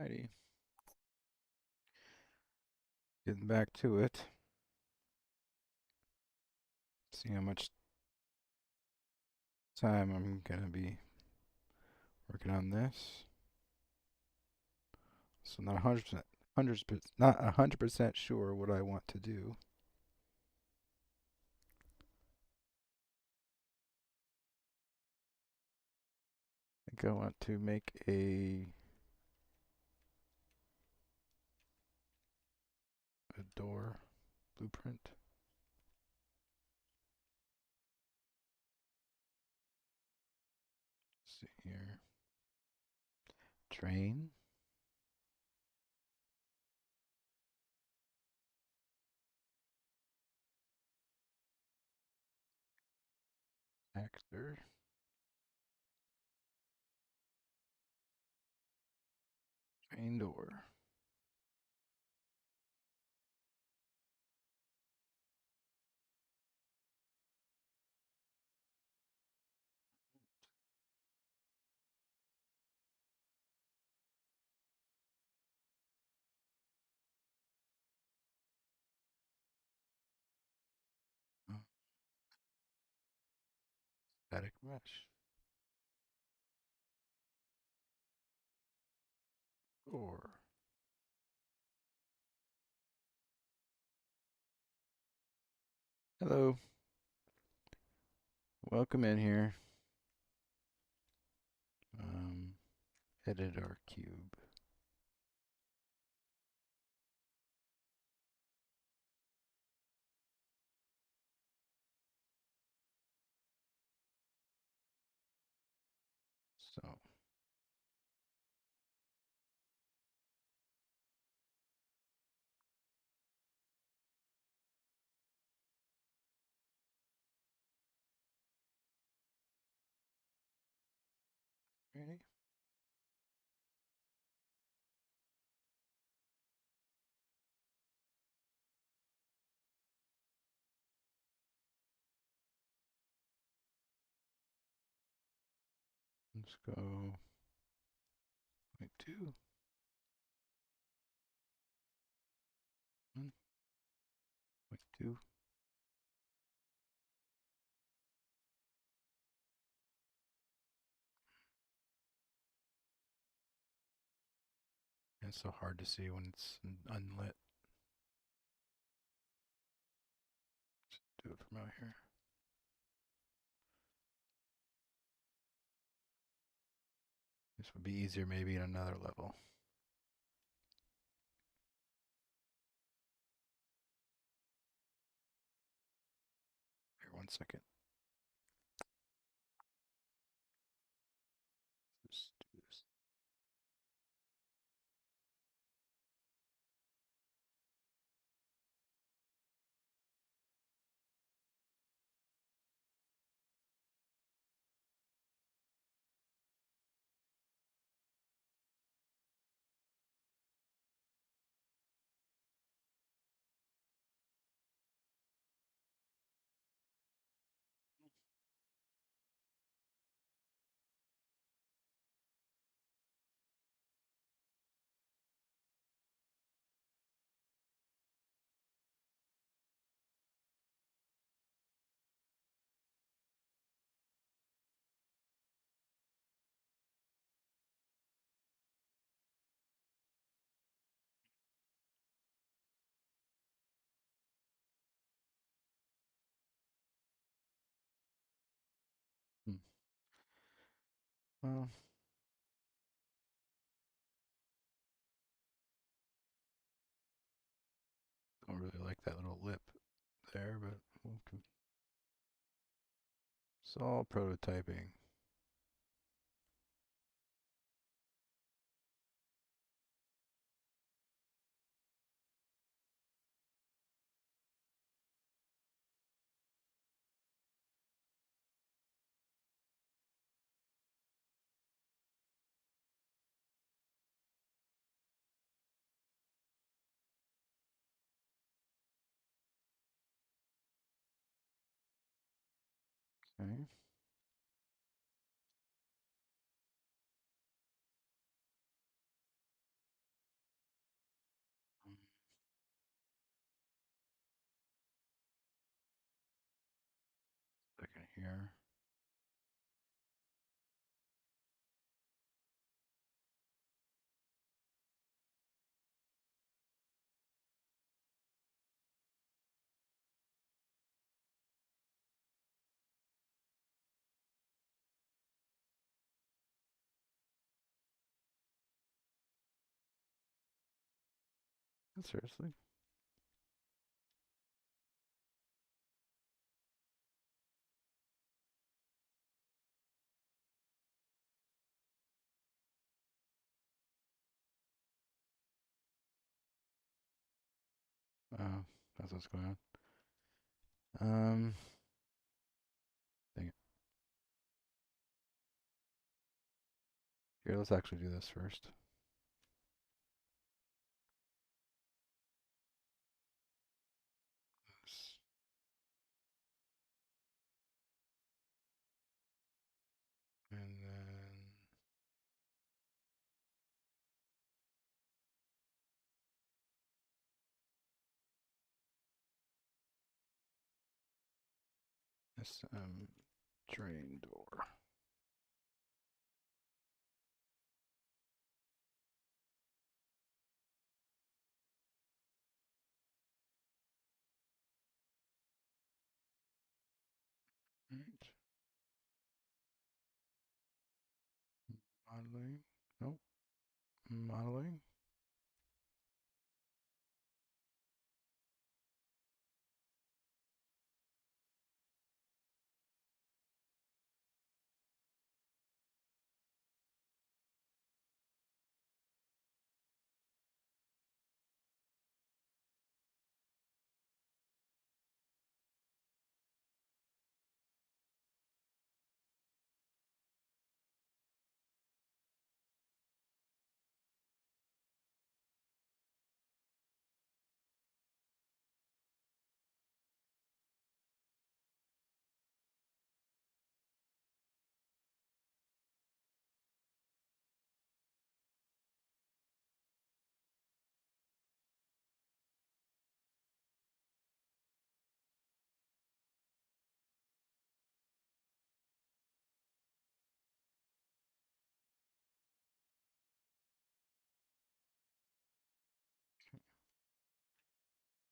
Alrighty, getting back to it. See how much time I'm gonna be working on this. So not 100%, not 100% sure what I want to do. I think I want to make a door blueprint. Let's see here. Train. Actor. Train door. Oh, static mesh. Door. Hello. Welcome in here. Edit our cube. So ready? Let's go 0.2. 1.2. It's so hard to see when it's unlit. Do it from out here. This would be easier maybe in another level. Here, 1 second. Just do this. Hmm. Well, don't really like that little lip there, but it's all prototyping. Okay. Seriously? Oh, that's what's going on. Um, dang it. Here, let's actually do this first. This. And then SM train door. Right. Modeling. Nope. Modeling.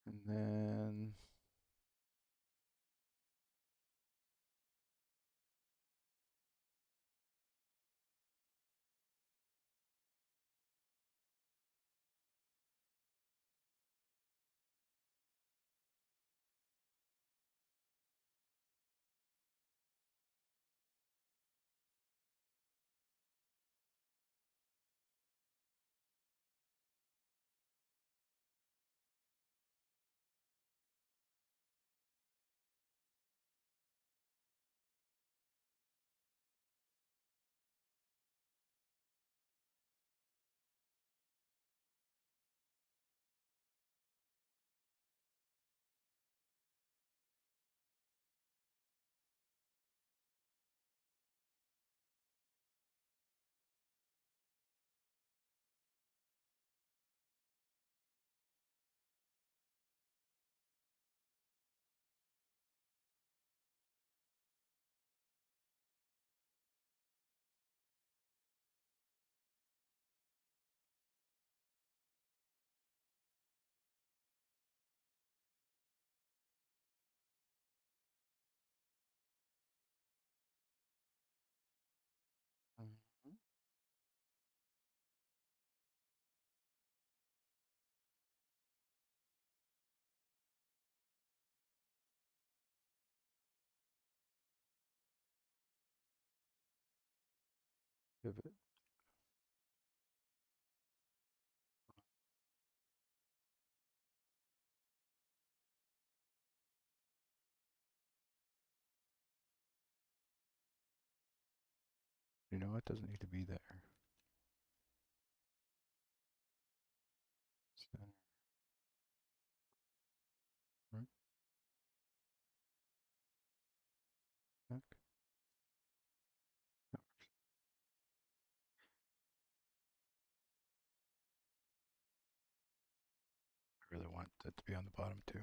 And then mhm. Pivot. You know what? Doesn't need to be there. Center. Right. Back. That works. I really want it to be on the bottom too.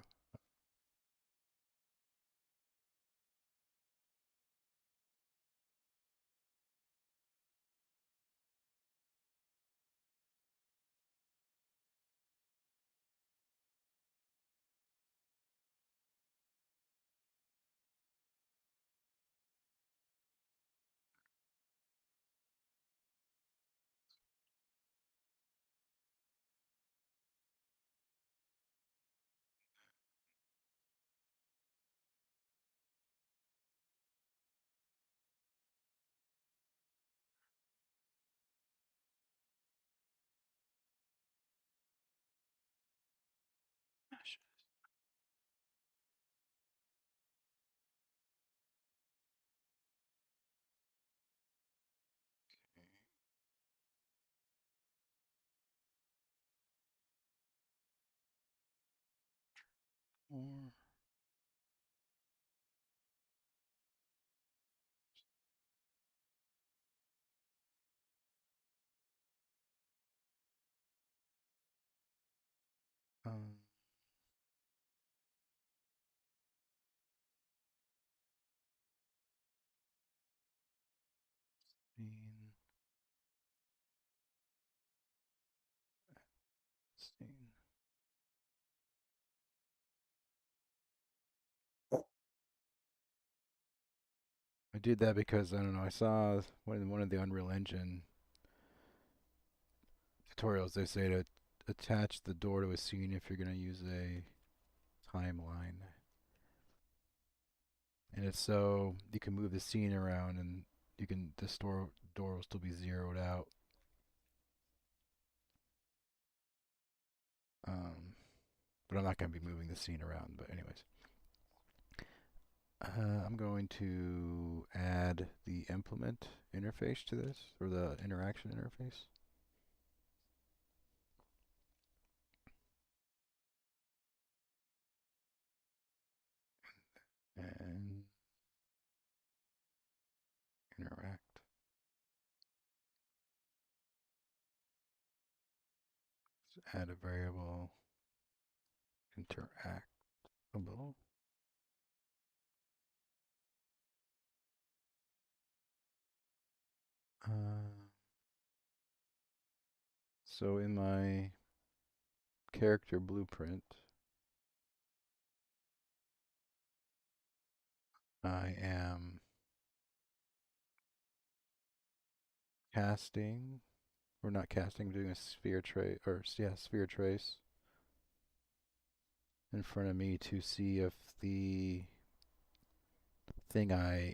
more. Um, scene, scene. I did that because I don't know. I saw one of the Unreal Engine tutorials. They say to attach the door to a scene if you're going to use a timeline, and it's so you can move the scene around and you can this door will still be zeroed out. Um, but I'm not going to be moving the scene around. But anyways, I'm going to add the implement interface to this, or the interaction interface. And interact. Let's add a variable interactable. So in my character blueprint, I am casting, or not casting, doing a sphere trace, or yeah, sphere trace in front of me to see the thing uh,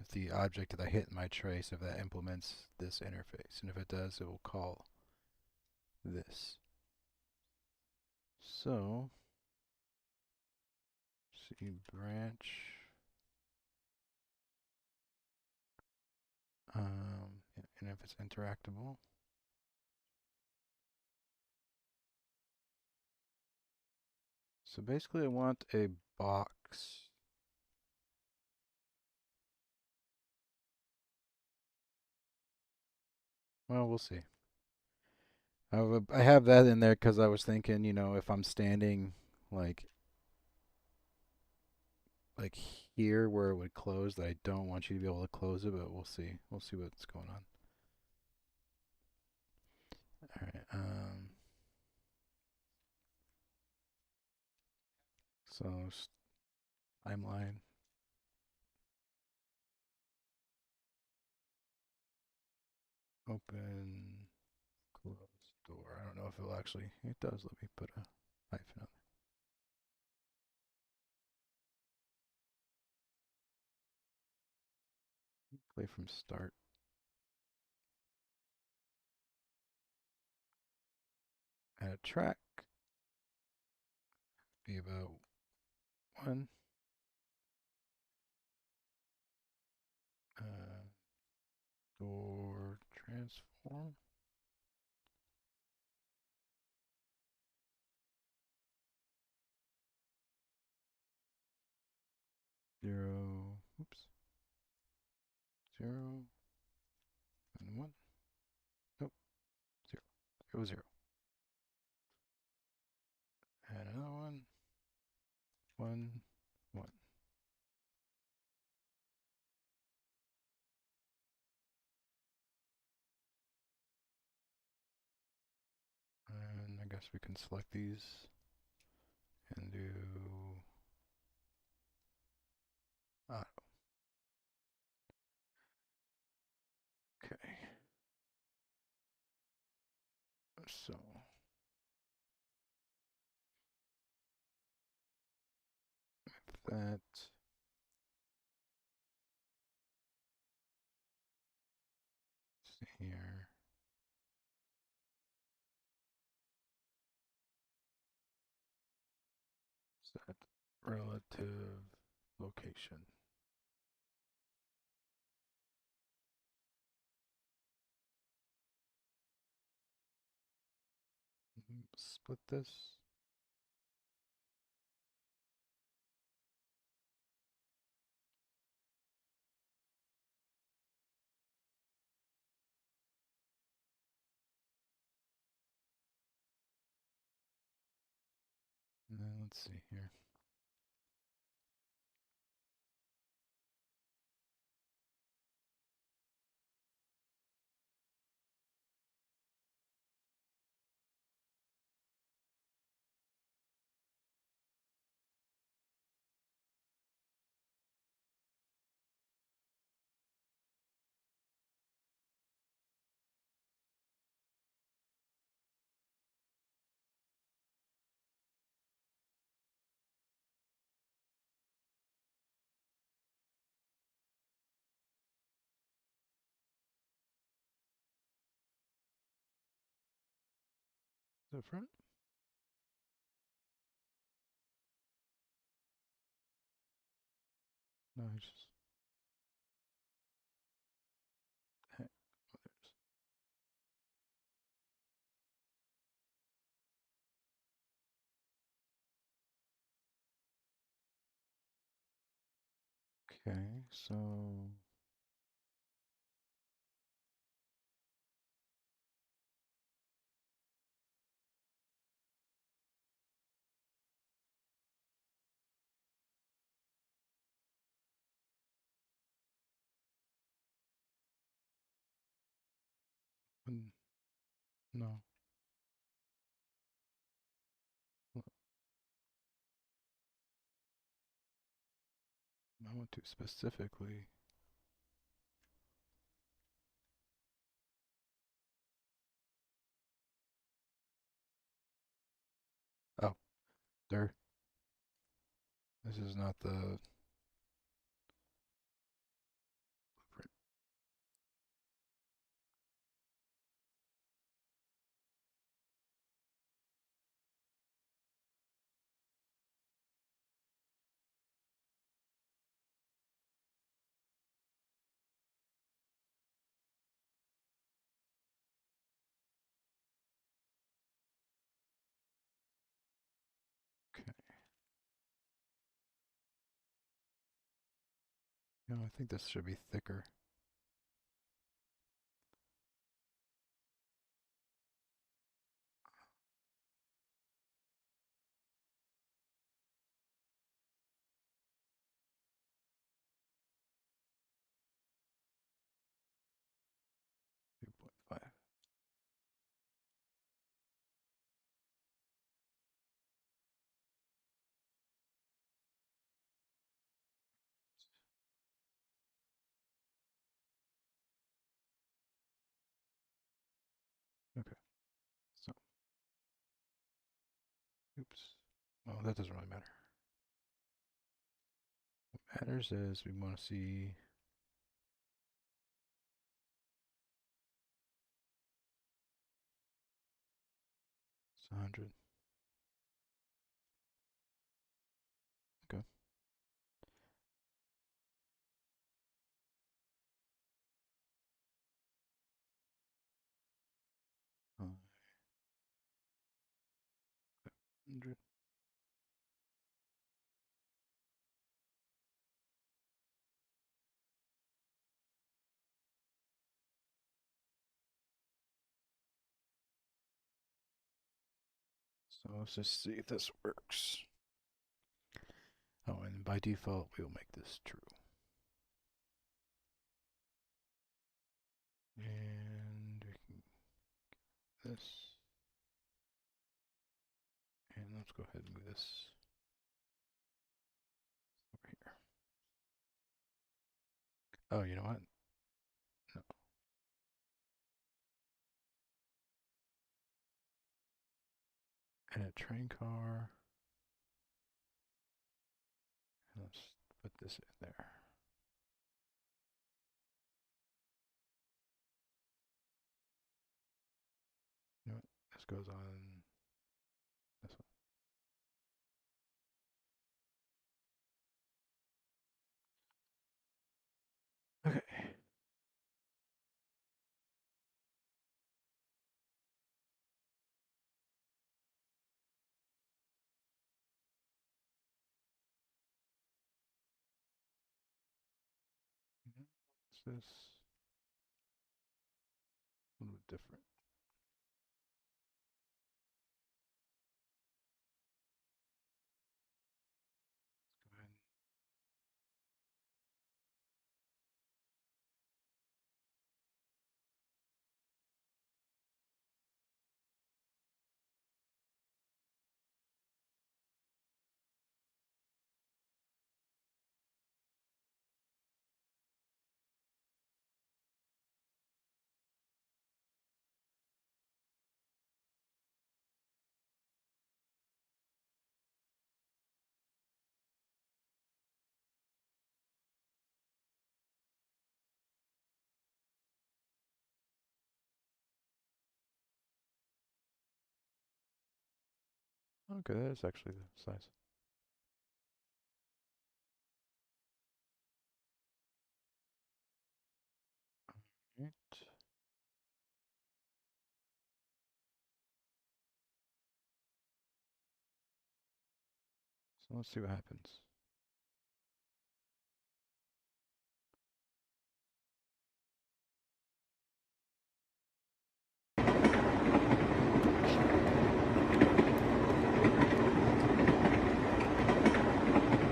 if the object that I hit in my trace, if that implements this interface, and if it does, it will call this. So, see branch, and if it's interactable. So basically I want a box. Well, we'll see. I have that in there because I was thinking, you know, if I'm standing like like here where it would close, that I don't want you to be able to close it, but we'll see. We'll see what's going on. All right. So timeline. Open, close door. I don't know if it'll actually. It does. Let me put a hyphen on there. Play from start. Add a track. Be about 1. Door transform. 0. Oops. 0 and 1. Nope. 0. 0, 0. And another one. 1, 1. And I guess we can select these and do auto. Okay. So that here. Set relative location. split this. And then let's see here. The front? No, I just. Heck, oh, okay, so. No. I want to specifically. Oh, there. This is not the blueprint. Okay. No, I think this should be thicker. 2.5. Okay. So, oops. Well, that doesn't really matter. What matters is we want to see. It's 100. Okay. Uh, 100. So let's just see if this works. Oh, and by default, we'll make this true. And we can this. And let's go ahead and move this over here. Oh, you know what? No. And a train car. And let's put this in there. You know what? This goes on this one. Okay. this? A little bit different. Let's go ahead. Okay, that is actually the size. Right. So let's see what happens.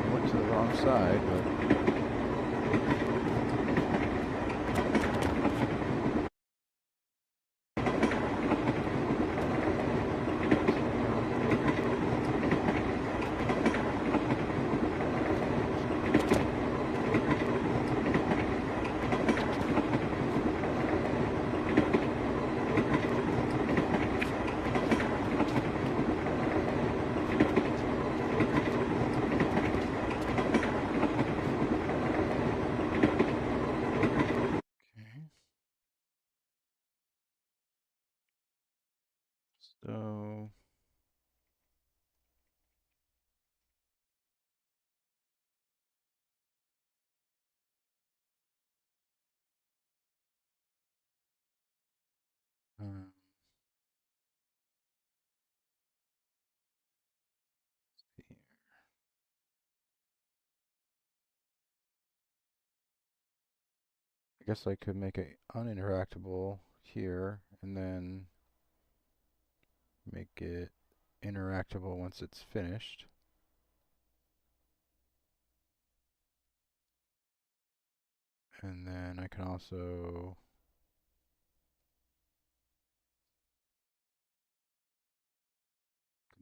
I went to the wrong side, but okay. So um, let's see here. I guess I could make it uninteractable here and then make it interactable once it's finished. And then I can also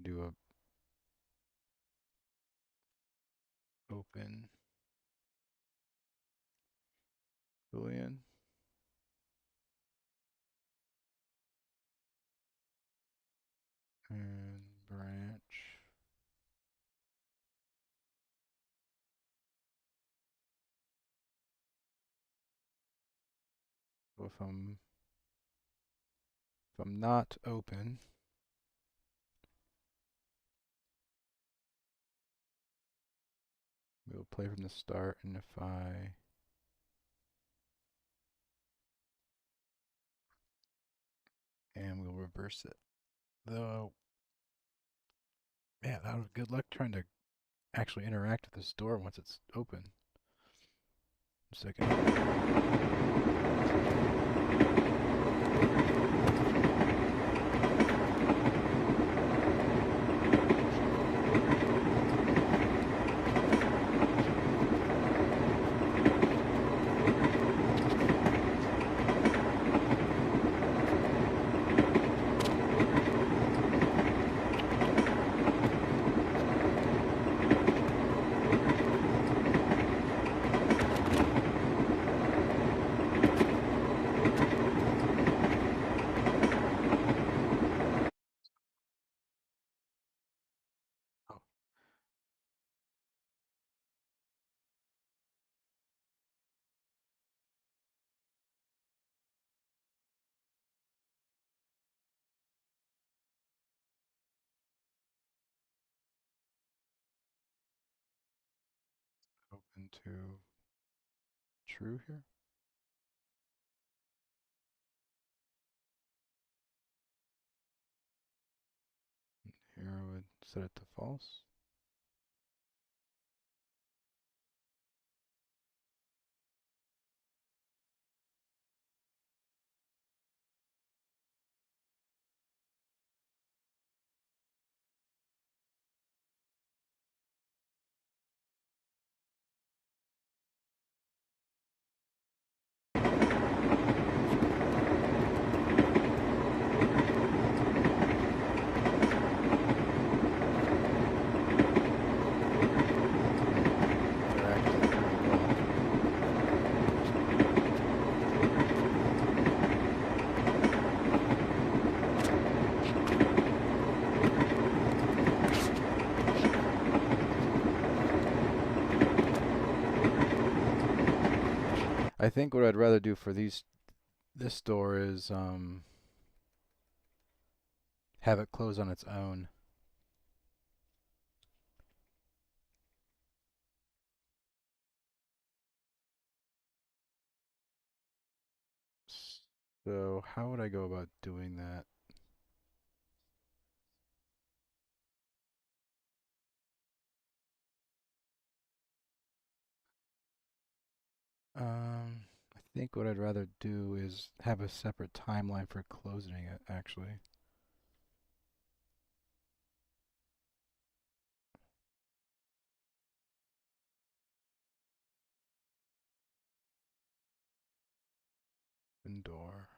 do a open boolean and branch. So if I'm not open, we'll play from the start, and if I am, we'll reverse it. Though, man, that was good luck trying to actually interact with this door once it's open. A second. Oh, open to true here. Here I would set it to false. I think what I'd rather do for this door is have it close on its own. So how would I go about doing that? I think what I'd rather do is have a separate timeline for closing it, actually. Open door.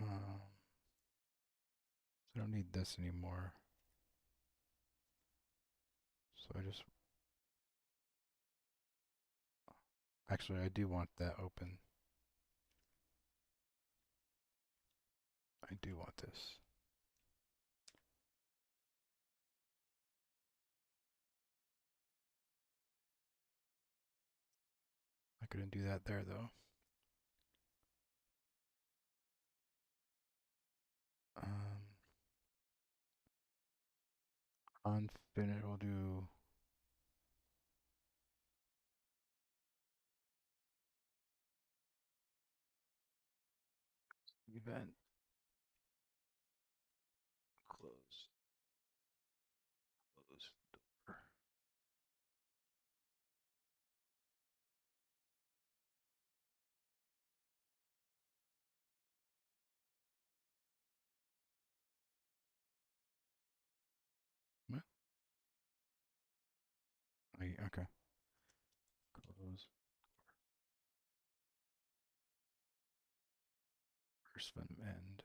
I don't need this anymore. So actually, I do want that open. I do want this. I couldn't do that there though. On finish, we'll do event close door. What? Okay. Close. First one end.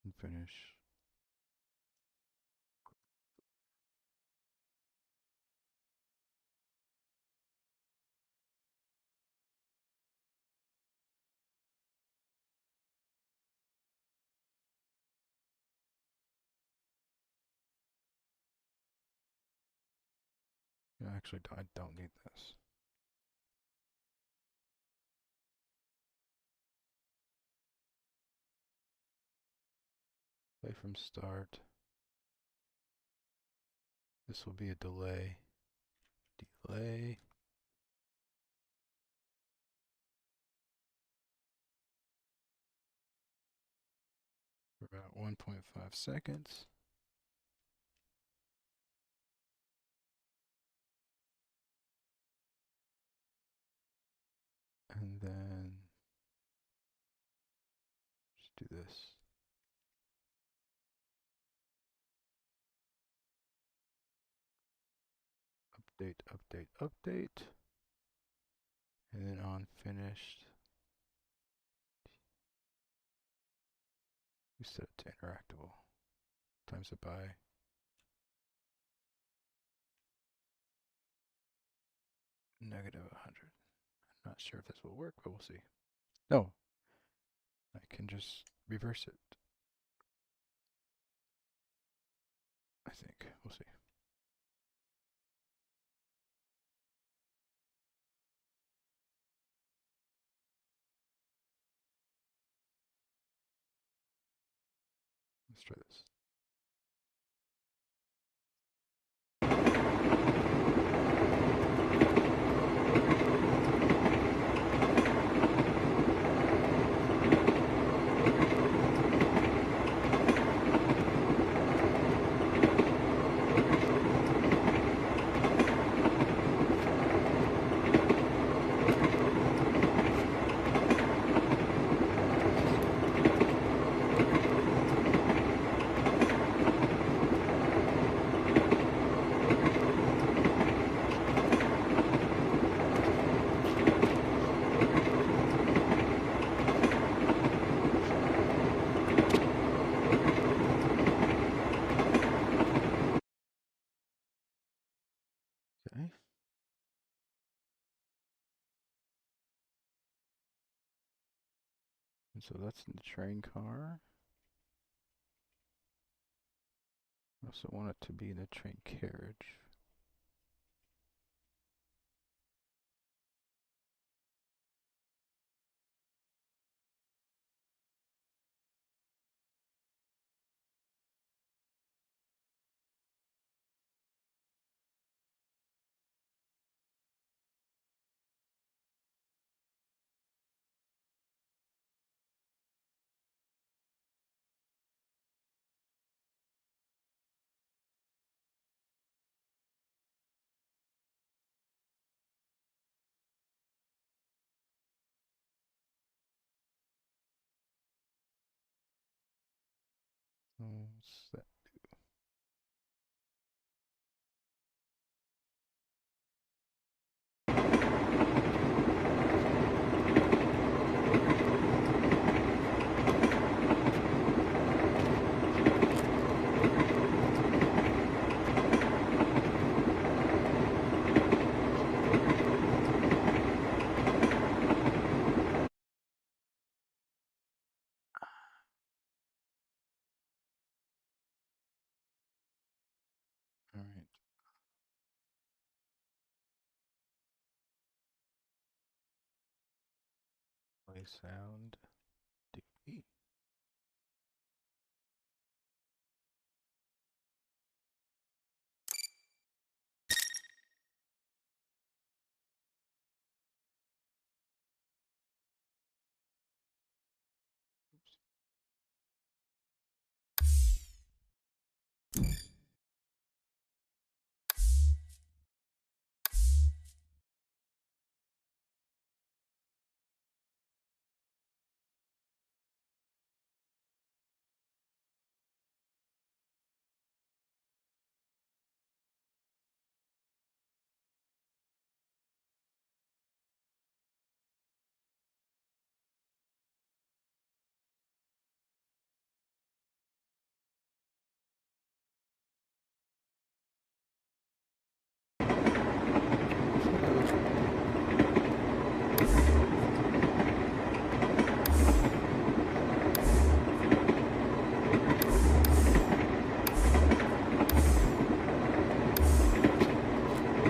And finish. Yeah, actually, I don't need this. Play from start. This will be a delay. Delay. For about 1.5 seconds. And then just do this. Update, update, update. And then on finished, we set it to interactable. Times it by negative 100. I'm not sure if this will work, but we'll see. No, I can just reverse it. I think. We'll see. Let's try this. Okay. And so that's in the train car. also want it to be the train carriage. What's that? All right. Play sound. D.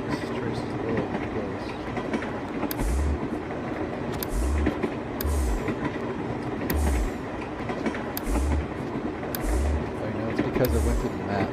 This trace is a little close. I know it's because it went to the map.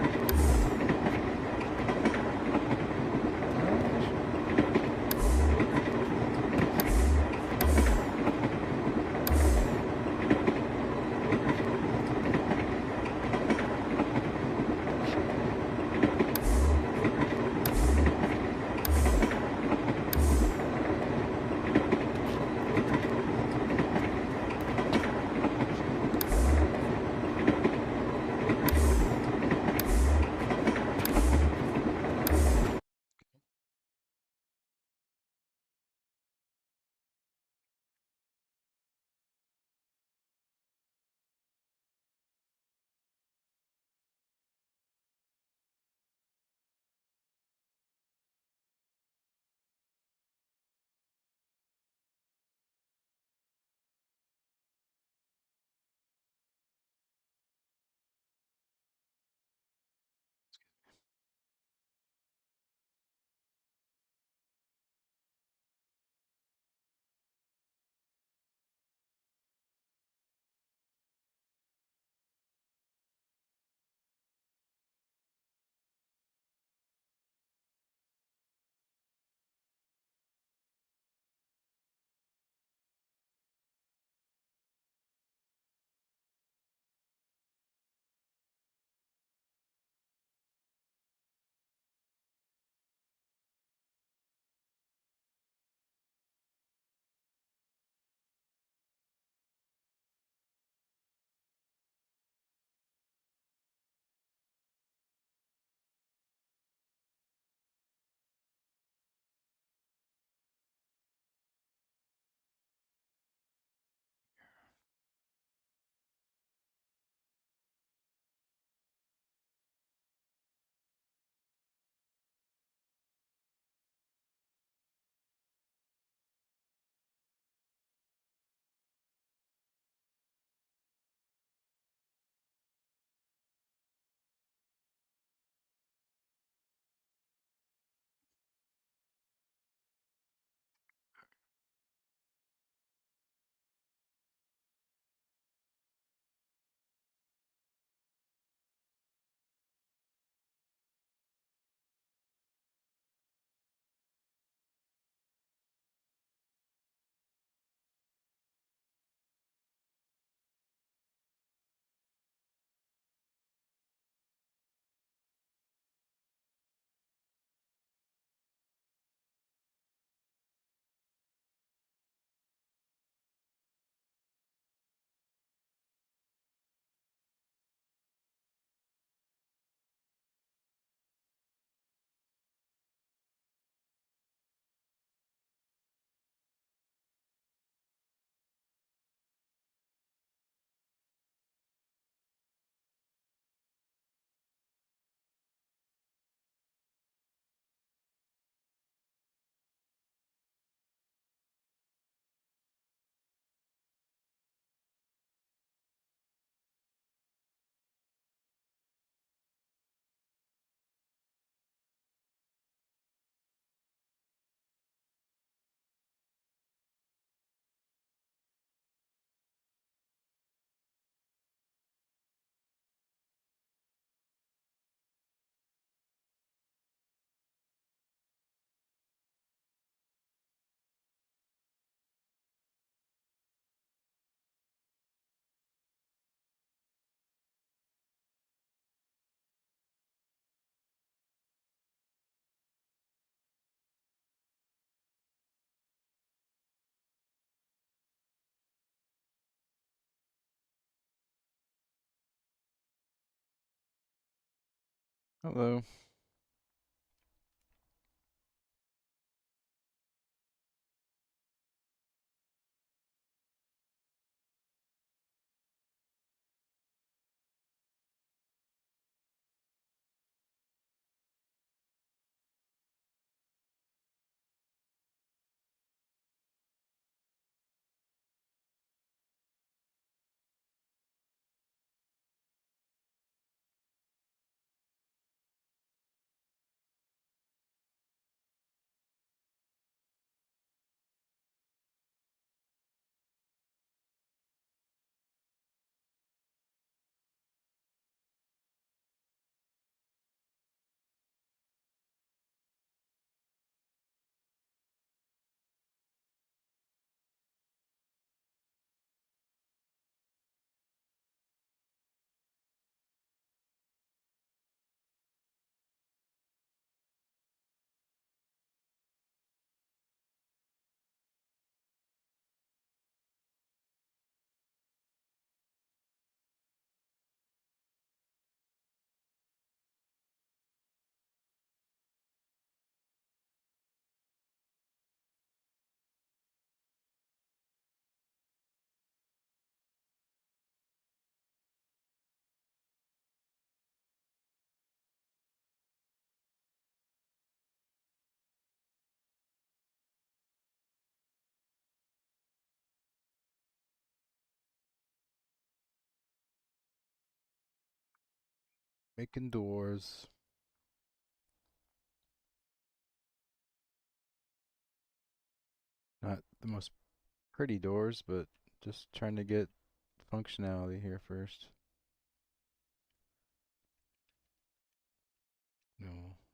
Hello. Making doors. Not the most pretty doors, but just trying to get functionality here first.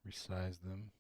Resize them.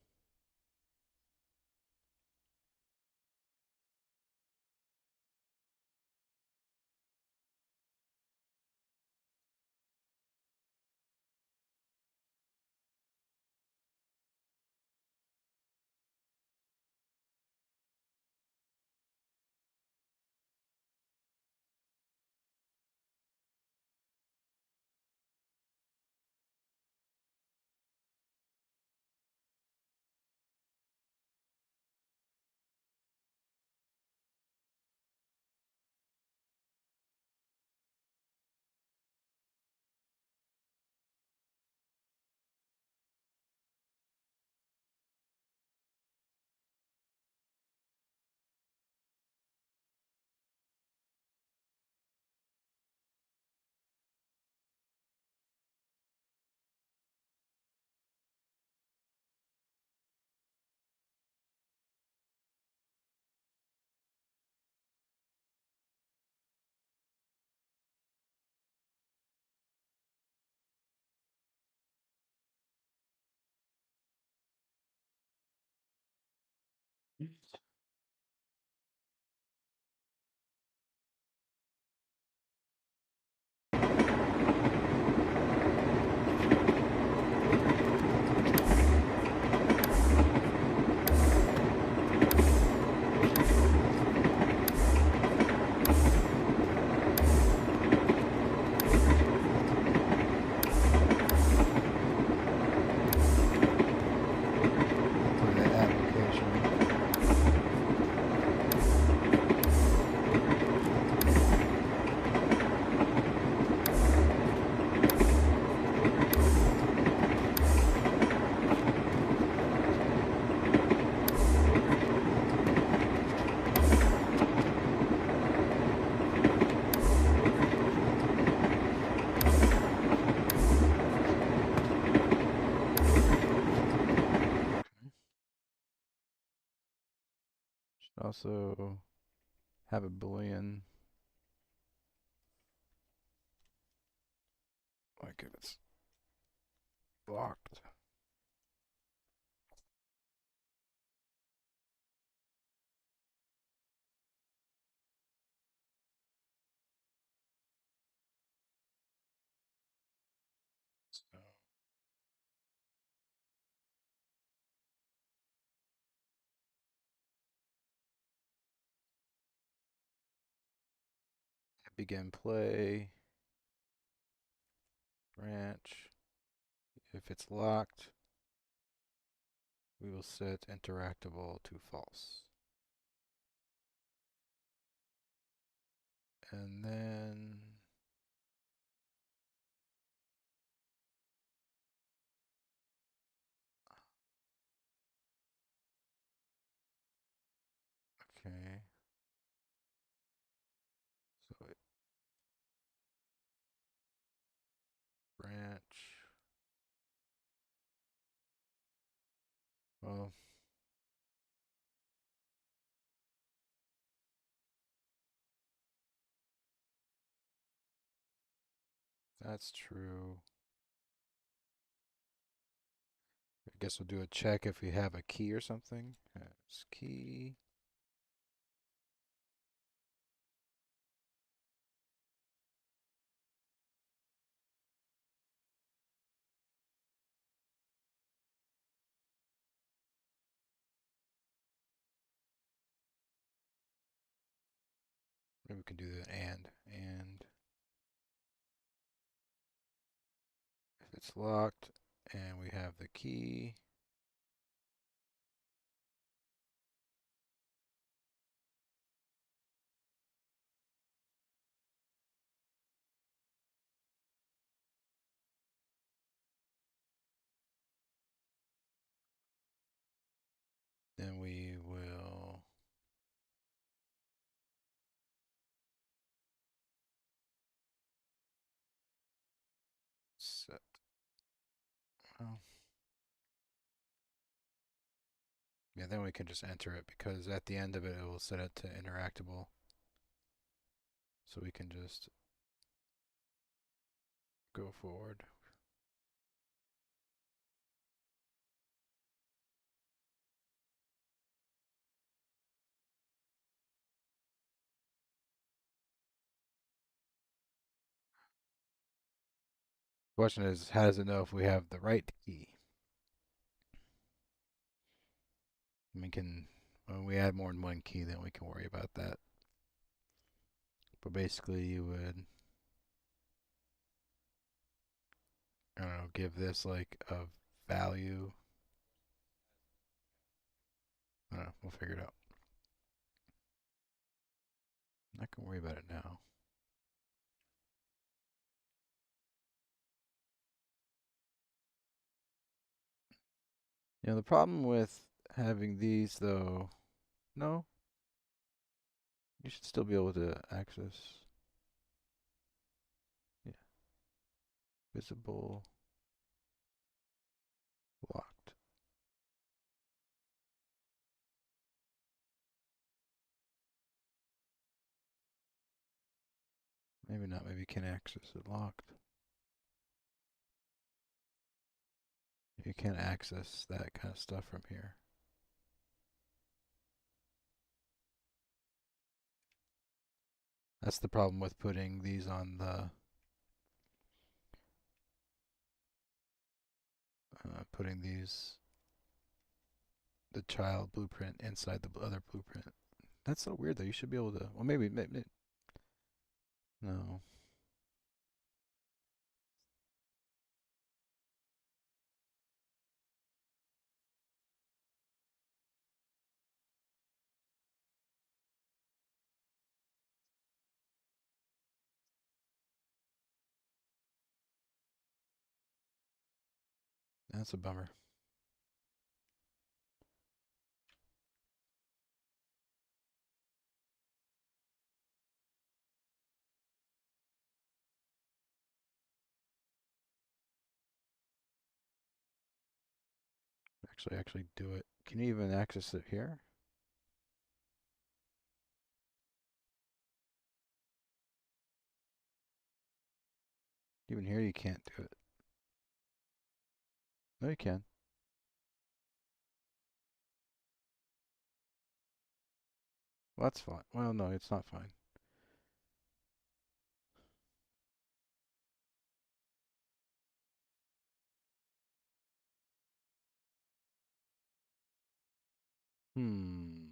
For the application. Should also have a boolean. Like if it's blocked. So begin play, branch, If it's locked, we will set interactable to false. And then okay. So branch. Well, that's true. I guess we'll do a check if we have a key or something. That's key. Maybe we can do the and if it's locked and we have the key, then we will set. Well, yeah, then we can just enter it because at the end of it, it will set it to interactable. So we can just go forward. Question is, how does it know if we have the right key? We can, when we add more than one key, then we can worry about that. But basically, you would, I don't know, give this like a value. I don't know, we'll figure it out. I can worry about it now. The problem with having these though, no, you should still be able to access. Yeah, visible, locked. Maybe not, maybe you can access it locked. You can't access that kind of stuff from here. That's the problem with putting these on putting the child blueprint inside the other blueprint. That's so weird though. You should be able to. Well, maybe no. That's a bummer. Actually do it. Can you even access it here? Even here you can't do it. No, you can. Well, that's fine. Well, no, it's not fine. Hmm.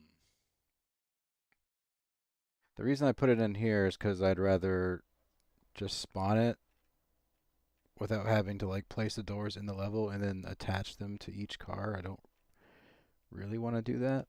The reason I put it in here is because I'd rather just spawn it without having to like place the doors in the level and then attach them to each car. I don't really want to do that.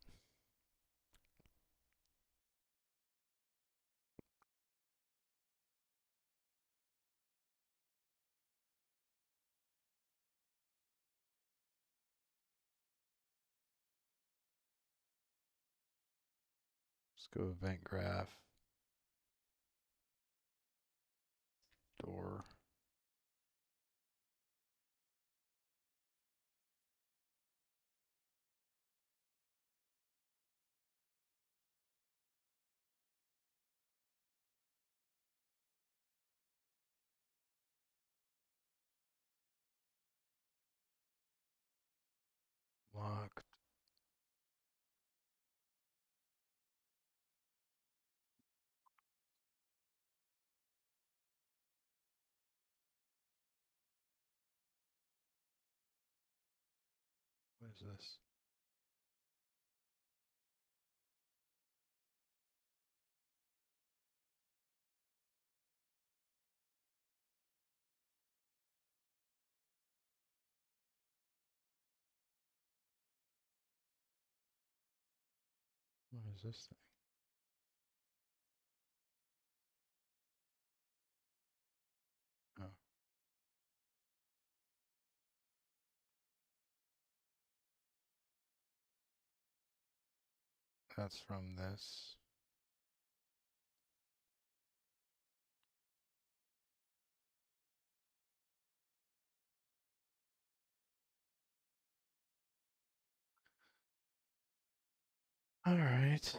Let's go event graph, door. Locked. What is this? What is this thing? Oh, that's from this. All right.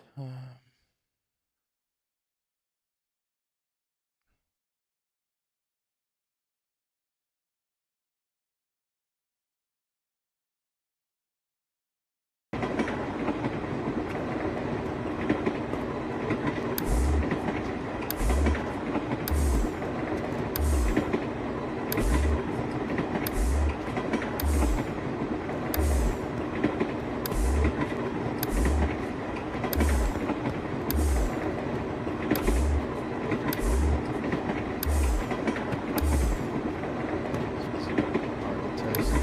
This is hard to test.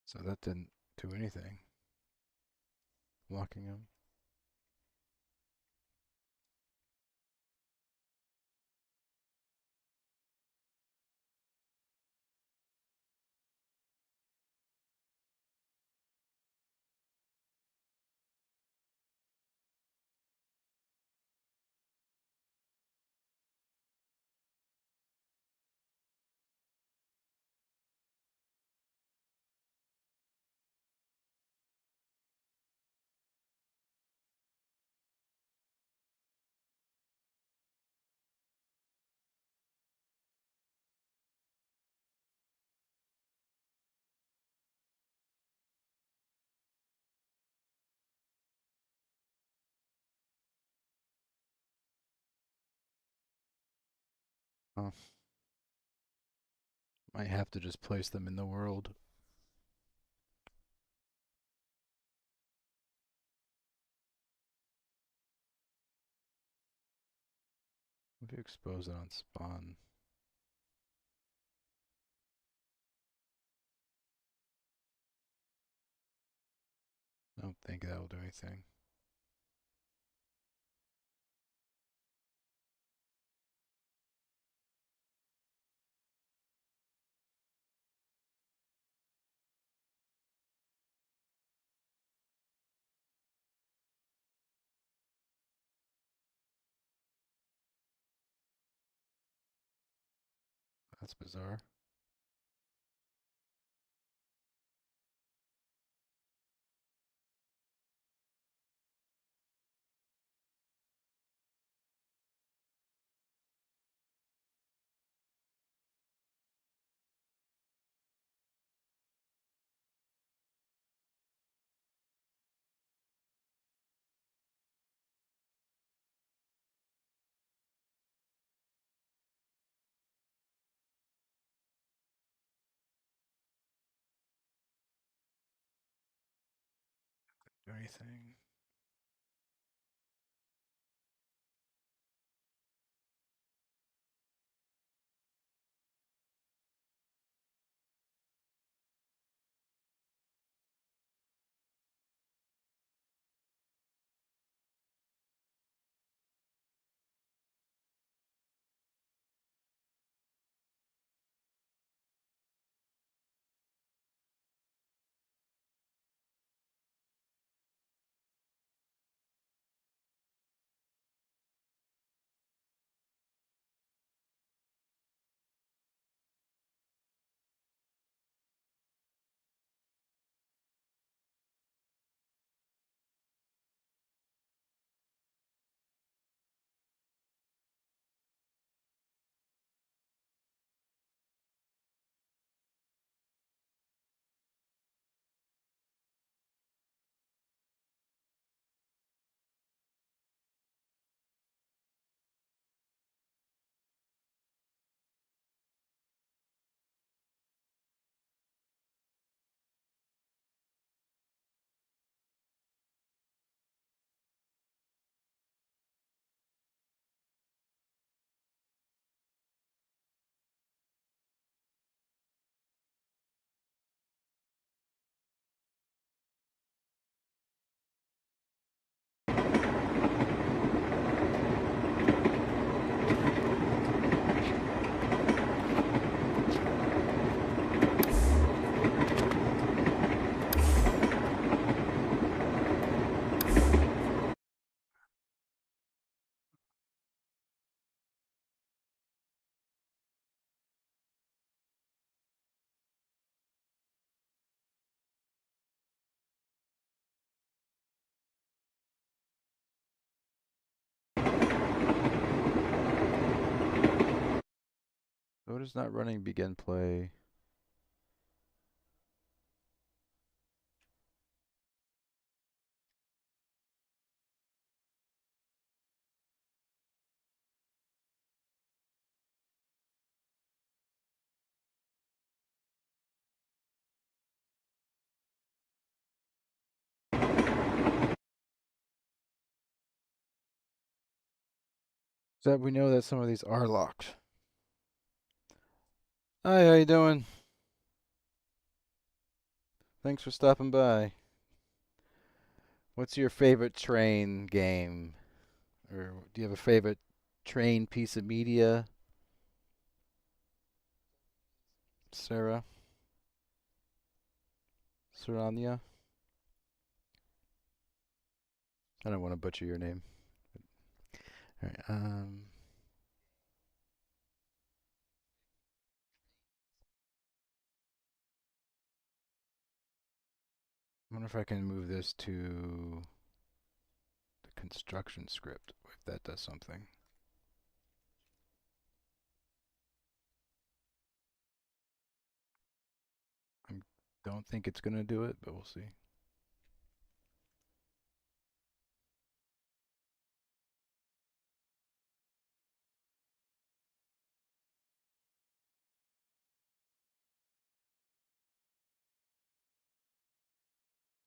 So that didn't do anything. Locking him. Oh, might have to just place them in the world. If you expose it on spawn, I don't think that will do anything. That's bizarre. Do anything. What is not running begin play? That we know that some of these are locked. Hi, how you doing? Thanks for stopping by. What's your favorite train game? Or do you have a favorite train piece of media, Sarah? Saranya? I don't want to butcher your name. All right. I wonder if I can move this to the construction script, if that does something. I don't think it's going to do it, but we'll see.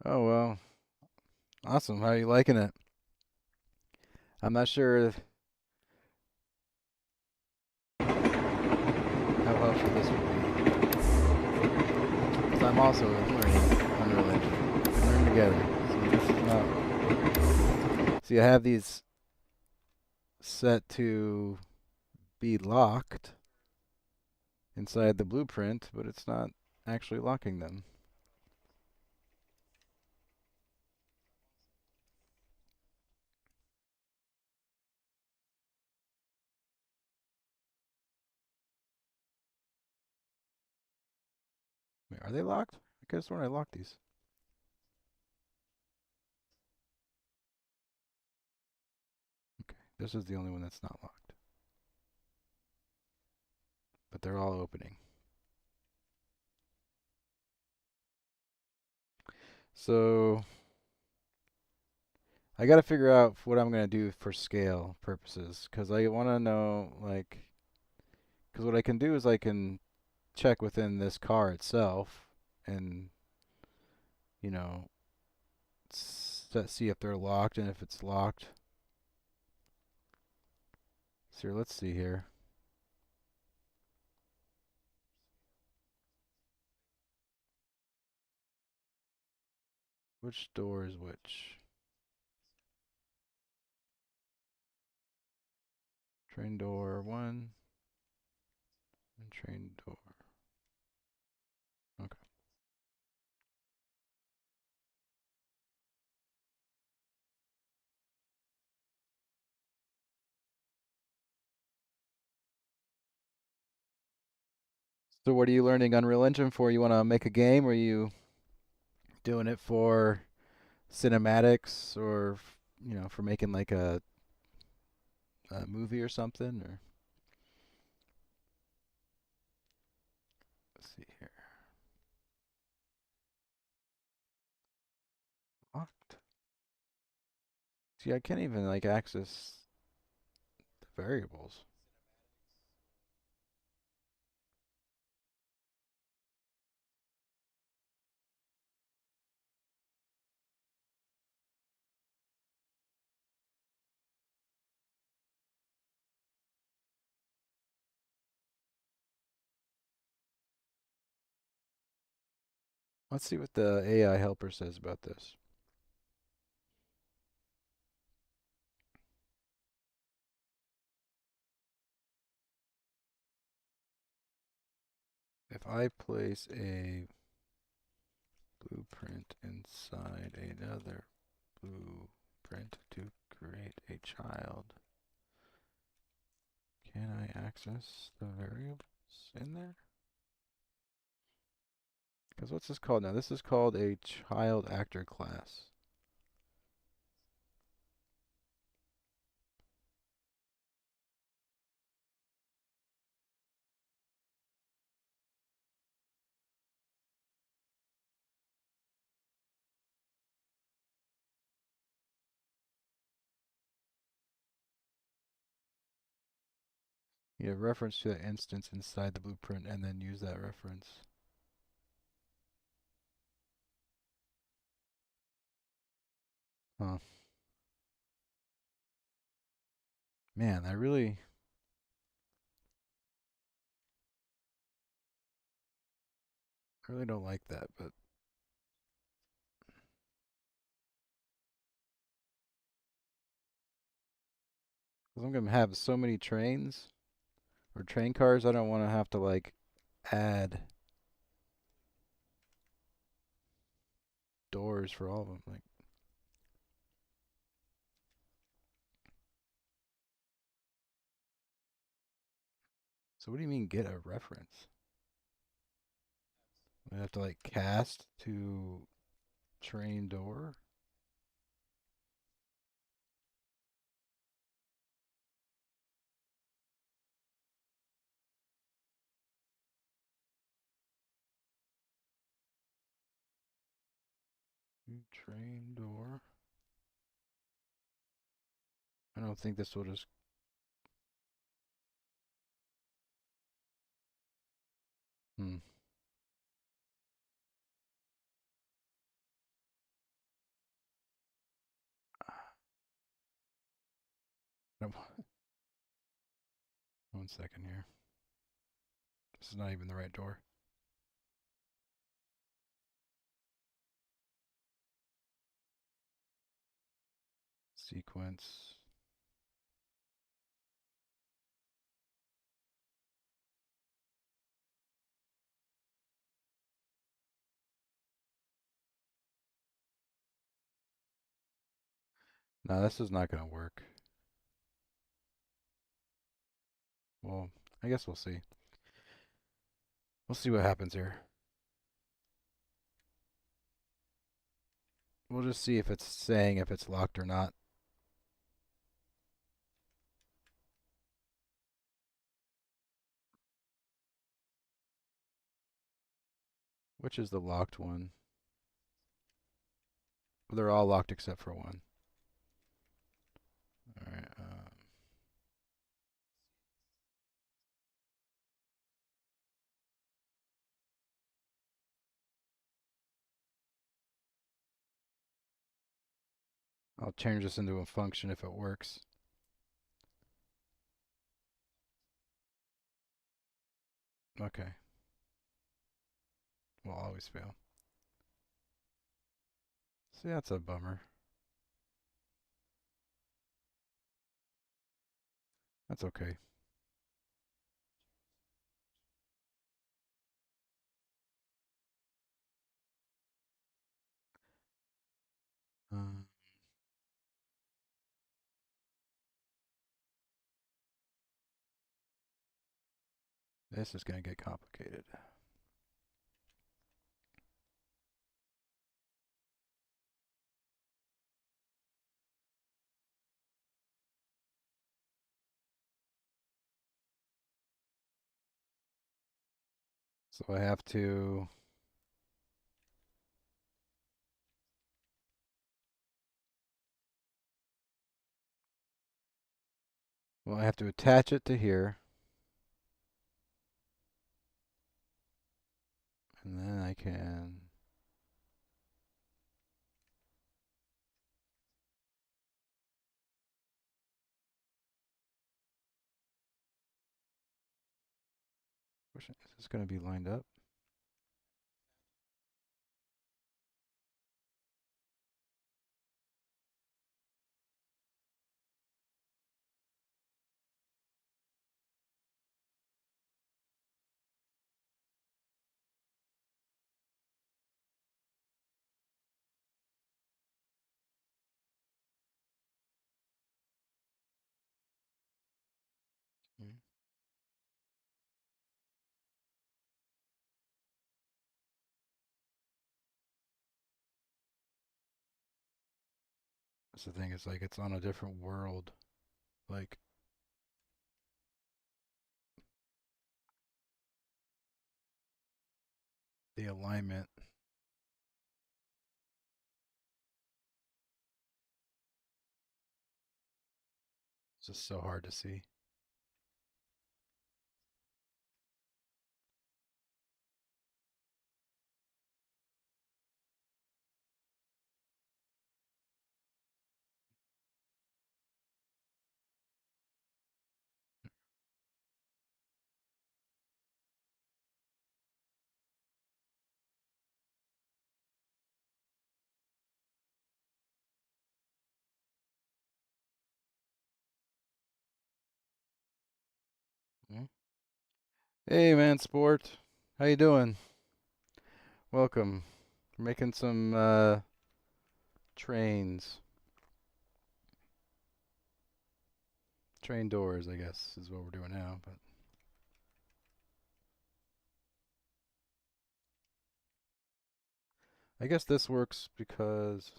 Oh, well. Awesome. How are you liking it? I'm not sure how helpful this will be. Because I'm also learning Unreal Engine. We learn together. So this is not. See, I have these set to be locked inside the blueprint, but it's not actually locking them. Wait, are they locked? I guess when I lock these. Okay, this is the only one that's not locked. But they're all opening. So I got to figure out what I'm going to do for scale purposes because I want to know, like, because what I can do is I can check within this car itself and, you know, see if they're locked, and if it's locked. So let's see here. Which door is which? Train door 1 and train door. Okay. So what are you learning Unreal Engine for? You want to make a game, or are you doing it for cinematics, or for making like a movie or something? Or let's see here. Locked. See, I can't even like access the variables. Let's see what the AI helper says about this. If I place a blueprint inside another blueprint to create a child, can I access the variables in there? Because what's this called now? This is called a child actor class. Yeah, reference to that instance inside the blueprint and then use that reference. Huh. Man, I really don't like that, but 'cause I'm gonna have so many trains or train cars, I don't want to have to like add doors for all of them. Like, so what do you mean get a reference? I have to like cast to train door? Train door. I don't think this will just. Hmm. No, 1 second here. This is not even the right door. Sequence. No, this is not going to work. Well, I guess we'll see. We'll see what happens here. We'll just see if it's saying if it's locked or not. Which is the locked one? They're all locked except for one. All right. I'll change this into a function if it works. Okay. Will always fail. See, that's a bummer. That's okay. Um, this is going to get complicated. So I have to, well, I have to attach it to here. And then I can, is this going to be lined up? Mm. That's the thing, it's like it's on a different world. Like, the alignment is just so hard to see. Mm. Hey man, sport. How you doing? Welcome. We're making some trains. Train doors, I guess, is what we're doing now, but I guess this works because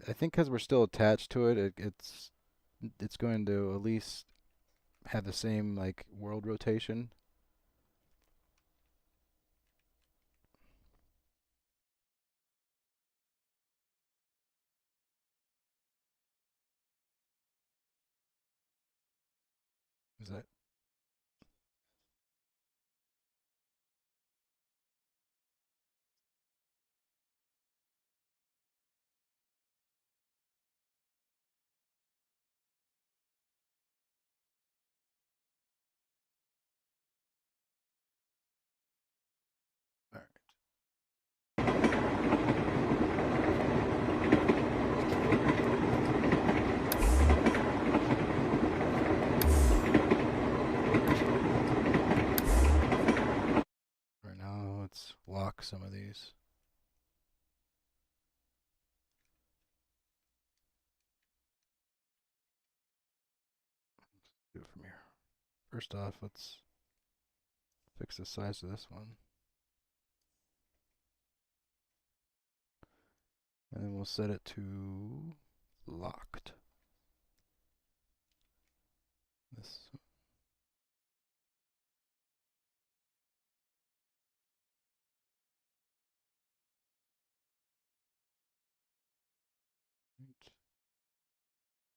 I think because we're still attached to it, it's going to at least have the same like world rotation. Is that all right? Right now, let's lock some of these. Do it from here. First off, let's fix the size of this one, and then we'll set it to locked. This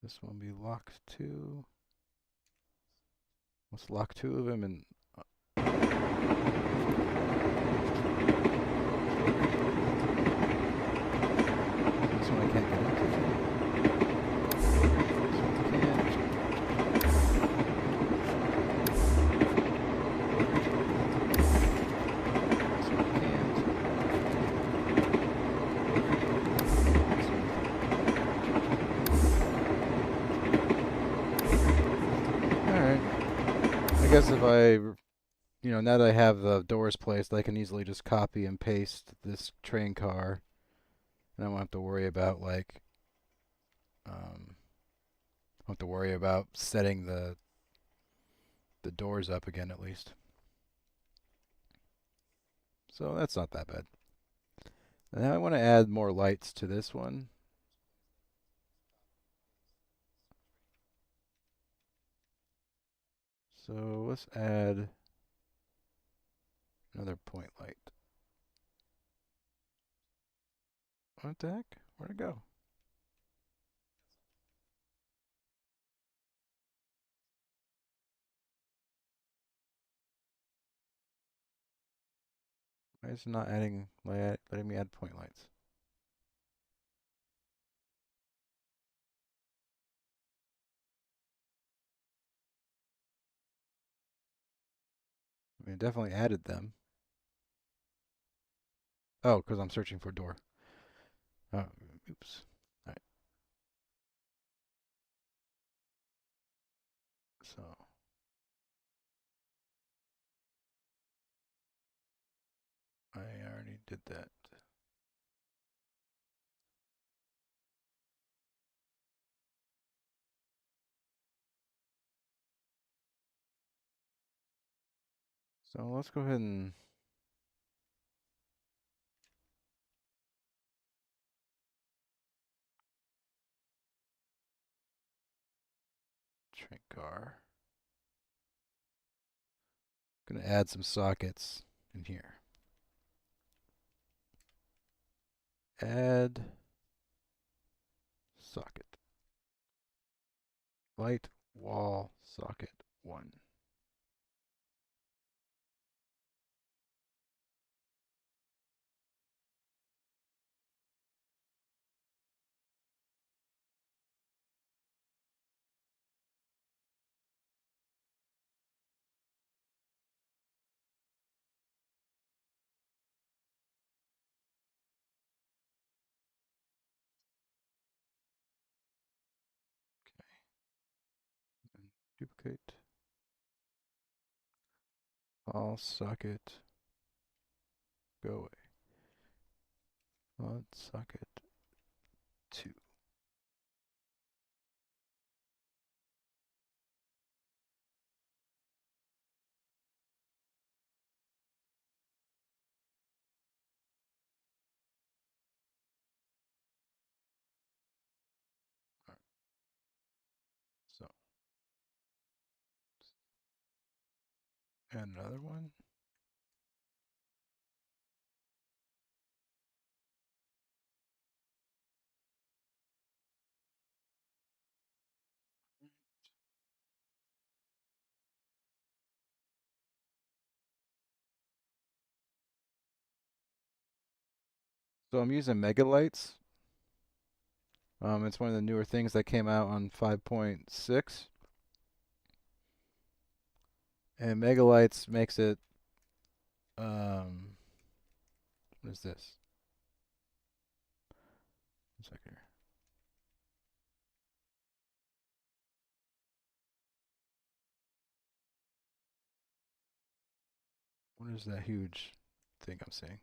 This one will be lock 2. Let's lock 2 of them and this one I can't get into. This one I can. This one I can't. This one I can. Alright. I guess if now that I have the doors placed, I can easily just copy and paste this train car. And I won't have to worry about setting the doors up again at least. So that's not that bad. And now I want to add more lights to this one. So let's add another point light. What the heck? Where'd it go? Why is it not letting me add point lights? I mean, it definitely added them. Oh, because I'm searching for a door. Oh, oops. All right. So I already did that. So let's go ahead and train car. Gonna add some sockets in here. Add socket. Light wall socket 1. And duplicate. All socket. Go away. Odd socket 2. All right. So and another one. So I'm using Megalights. It's one of the newer things that came out on 5.6. And Megalights makes it, what is this? 1 second here. What is that huge thing I'm seeing?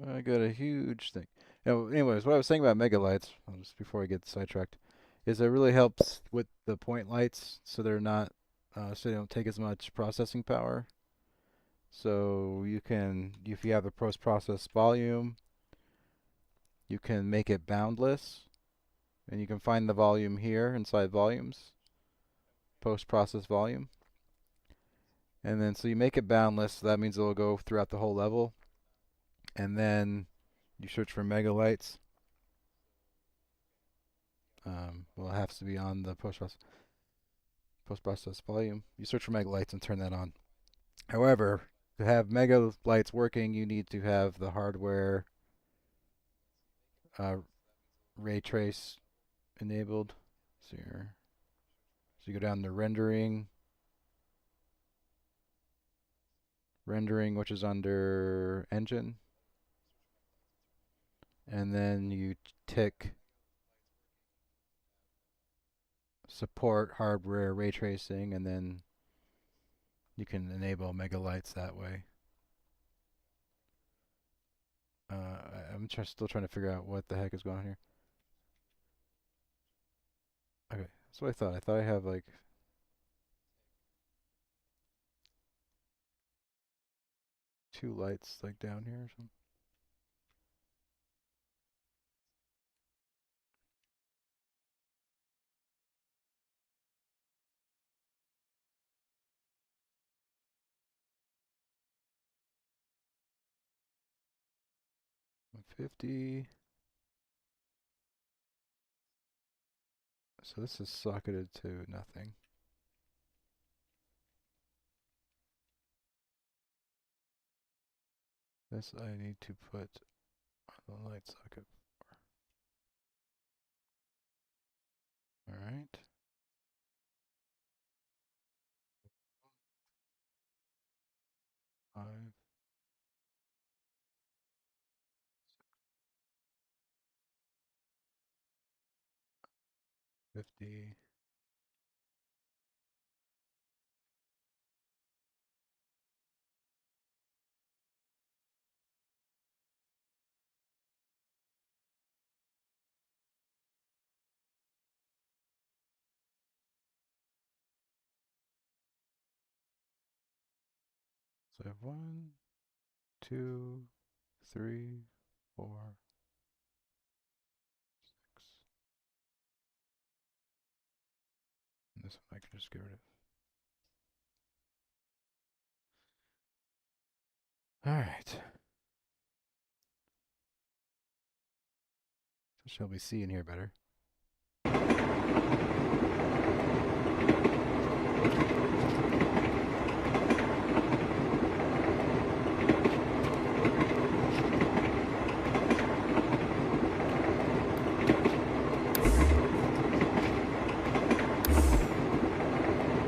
I got a huge thing. Anyways, what I was saying about Megalights, just before I get sidetracked, is it really helps with the point lights so they're not so they don't take as much processing power. So you can, if you have a post-process volume, you can make it boundless, and you can find the volume here inside volumes, post-process volume. And then so you make it boundless, so that means it'll go throughout the whole level. And then you search for megalights. Well, it has to be on the post-process volume. You search for megalights and turn that on. However, to have megalights working, you need to have the hardware ray trace enabled. So you go down to rendering, which is under engine, and then you tick support hardware ray tracing, and then you can enable megalights that way. I'm still trying to figure out what the heck is going on here. Okay, that's what I thought. I thought I have like two lights like down here or something. $50. So this is socketed to nothing. This I need to put on the light socket. All right. Five. 50. So I have 1, 2, 3, 4, 6. And this one I can just get rid of. All right. So shall we see in here better?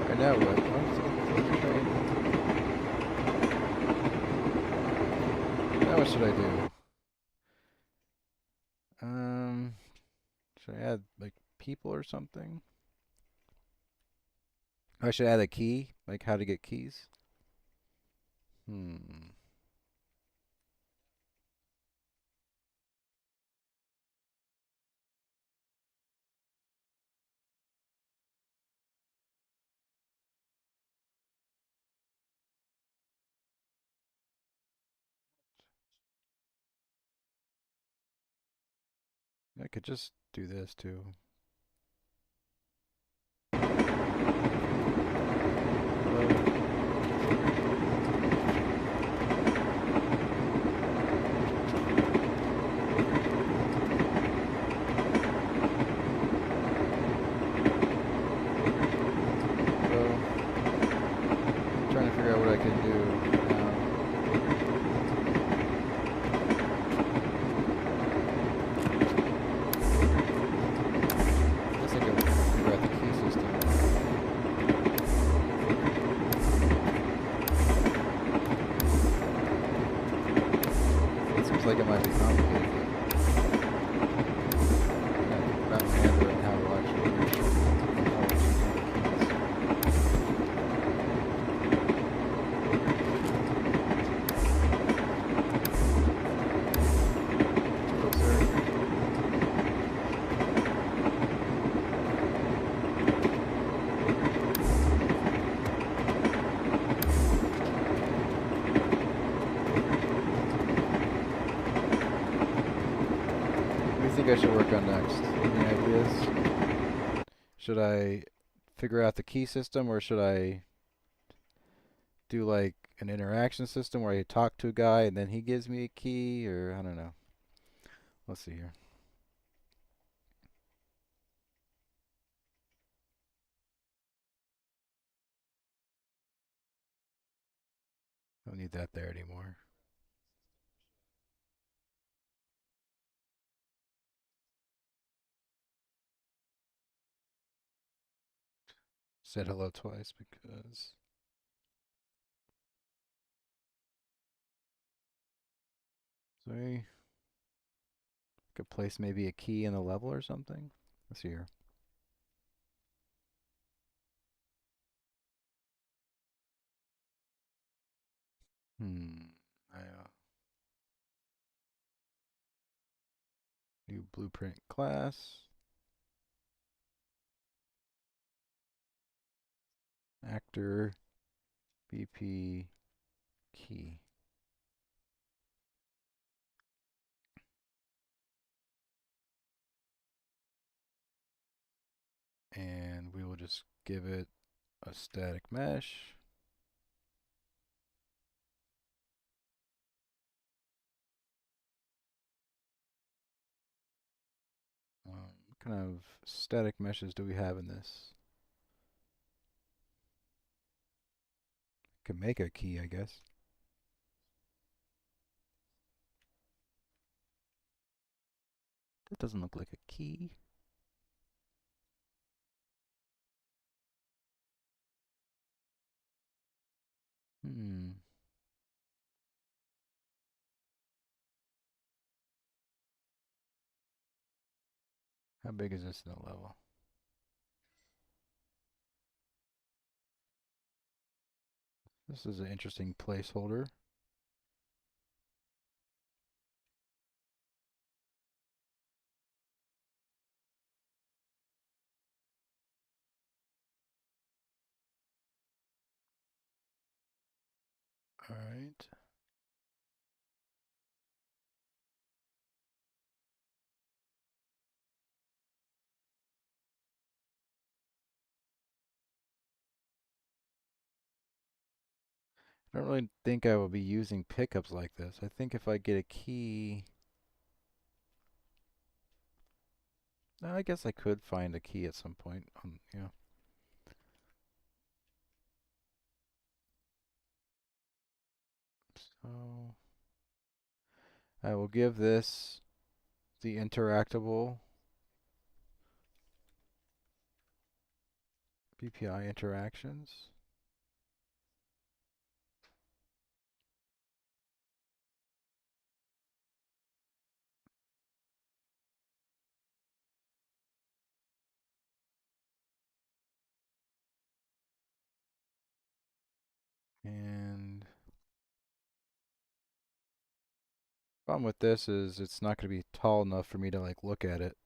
Right now what? Now what should I do? Should I add like people or something? I should add a key, like how to get keys. I could just do this too. Trying to figure out what I can do now. I guess I could figure out the key system. It seems like it might be complicated, but wrap my hand around how to actually do it. think I should work on next? Any ideas? Should I figure out the key system, or should I do like an interaction system where I talk to a guy and then he gives me a key, or I don't know. Let's see here. Don't need that there anymore. Said hello twice because sorry. Could place maybe a key in the level or something. Let's see here. I new blueprint class. Actor BP key. And we will just give it a static mesh. What kind of static meshes do we have in this? Can make a key, I guess. That doesn't look like a key. Hmm. How big is this in the level? This is an interesting placeholder. All right. I don't really think I will be using pickups like this. I think if I get a key, I guess I could find a key at some point. Yeah. So I will give this the interactable BPI interactions. And problem with this is it's not going to be tall enough for me to like look at it.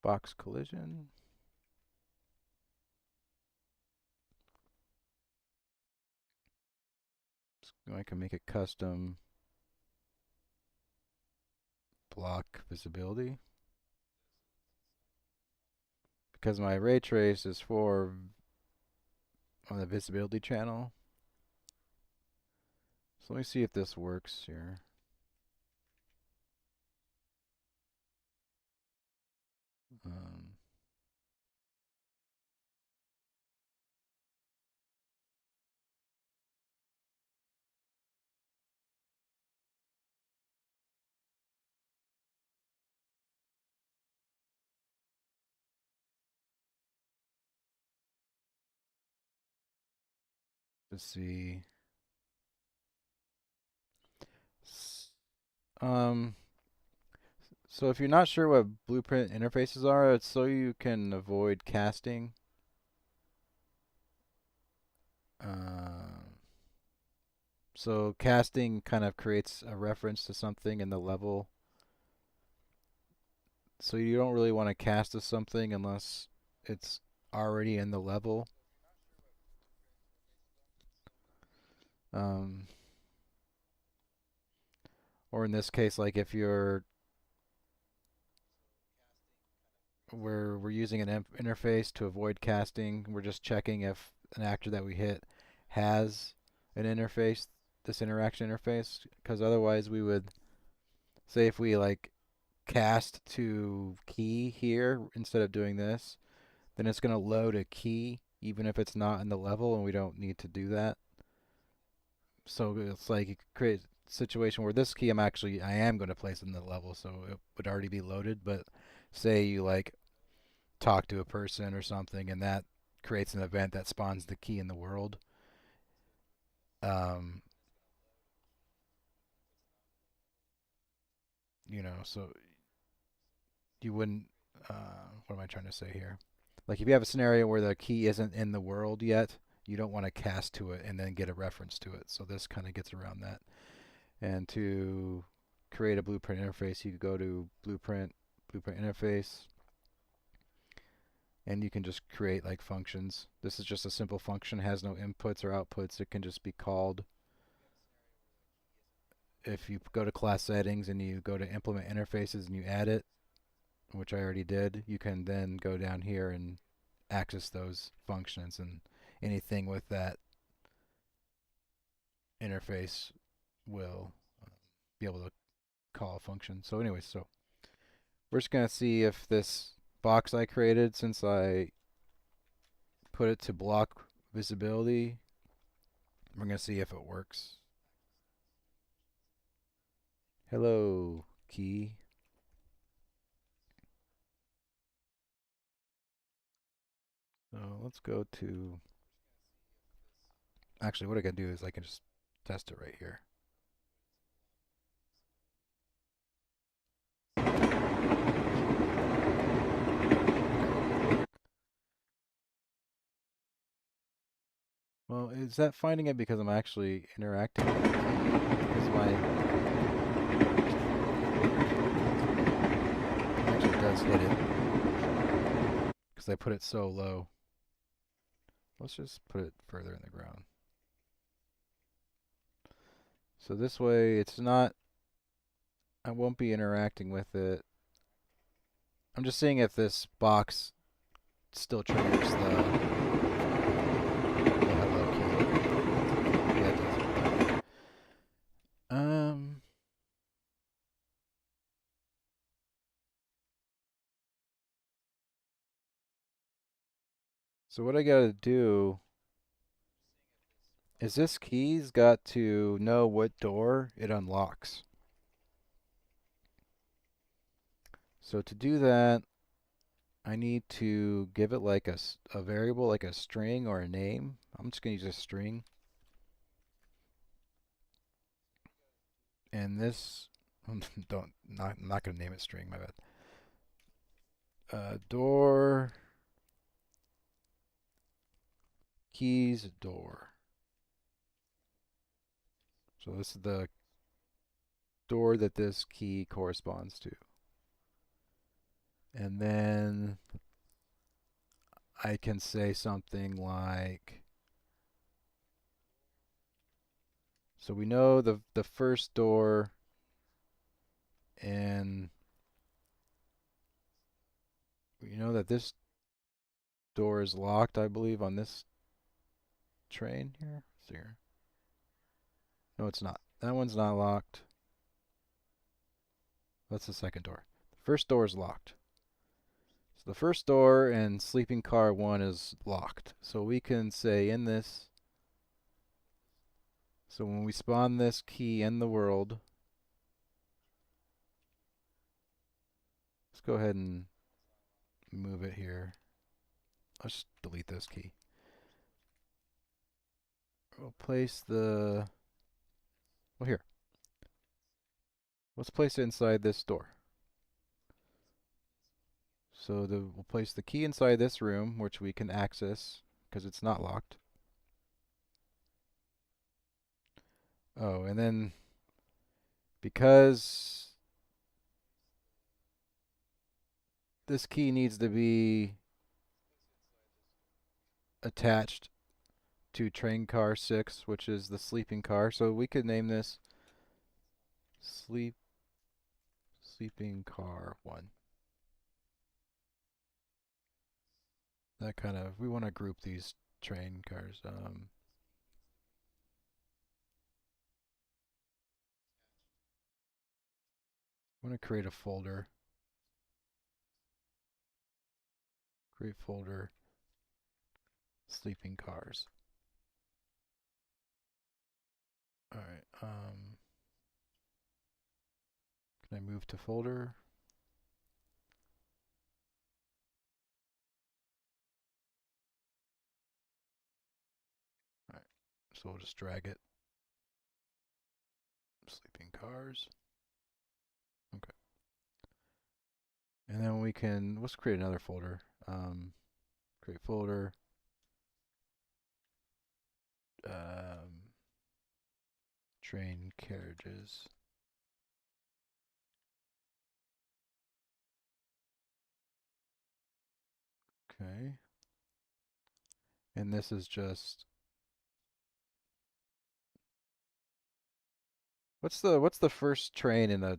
Box collision. So I can make a custom block visibility. Because my ray trace is for on the visibility channel. So let me see if this works here. Um, let's see. Um, so if you're not sure what blueprint interfaces are, it's so you can avoid casting. So casting kind of creates a reference to something in the level. So you don't really want to cast to something unless it's already in the level. Um, Or in this case, like if you're we're using an interface to avoid casting. We're just checking if an actor that we hit has an interface, this interaction interface, because otherwise we would say if we like cast to key here instead of doing this, then it's going to load a key even if it's not in the level, and we don't need to do that. So it's like it creates a situation where this key I am going to place in the level, so it would already be loaded. But say you like talk to a person or something, and that creates an event that spawns the key in the world. Um, so you wouldn't. What am I trying to say here? Like if you have a scenario where the key isn't in the world yet, you don't want to cast to it and then get a reference to it. So this kind of gets around that. And to create a blueprint interface, you could go to blueprint interface, and you can just create like functions. This is just a simple function, has no inputs or outputs. It can just be called. If you go to class settings and you go to implement interfaces and you add it, which I already did, you can then go down here and access those functions, and anything with that interface will be able to call a function. So anyways, so we're just going to see if this box I created, since I put it to block visibility, we're going to see if it works. Hello, key. So let's go to, actually what I can do is I can just test it right here. Well, is that finding it because I'm actually interacting with the key? Because my actually does hit it because I put it so low. Let's just put it further in the ground. So this way it's not, I won't be interacting with it. I'm just seeing if this box still triggers the hello key. Yeah, it does. So what I gotta do is this key's got to know what door it unlocks. So to do that, I need to give it like a variable, like a string or a name. I'm just gonna use a string. And this, not gonna name it string, my bad. Door keys door. So this is the door that this key corresponds to. And then I can say something like, so we know the first door, and we know that this door is locked, I believe, on this train here. Let's see here. No, it's not. That one's not locked. That's the second door. The first door is locked. So the first door in sleeping car 1 is locked. So we can say in this, so when we spawn this key in the world, let's go ahead and move it here. Let's delete this key. We'll place the, well here. Let's place it inside this door. So we'll place the key inside this room, which we can access because it's not locked. Oh, and then because this key needs to be attached to train car 6, which is the sleeping car. So we could name this Sleeping car 1. That kind of, we want to group these train cars. I want to create a folder. Create folder, sleeping cars. All right. Can I move to folder? All right. So we'll just drag it. Sleeping cars. Okay. And then we can, let's create another folder. Create folder. Train carriages. Okay. And this is just, what's the first train in a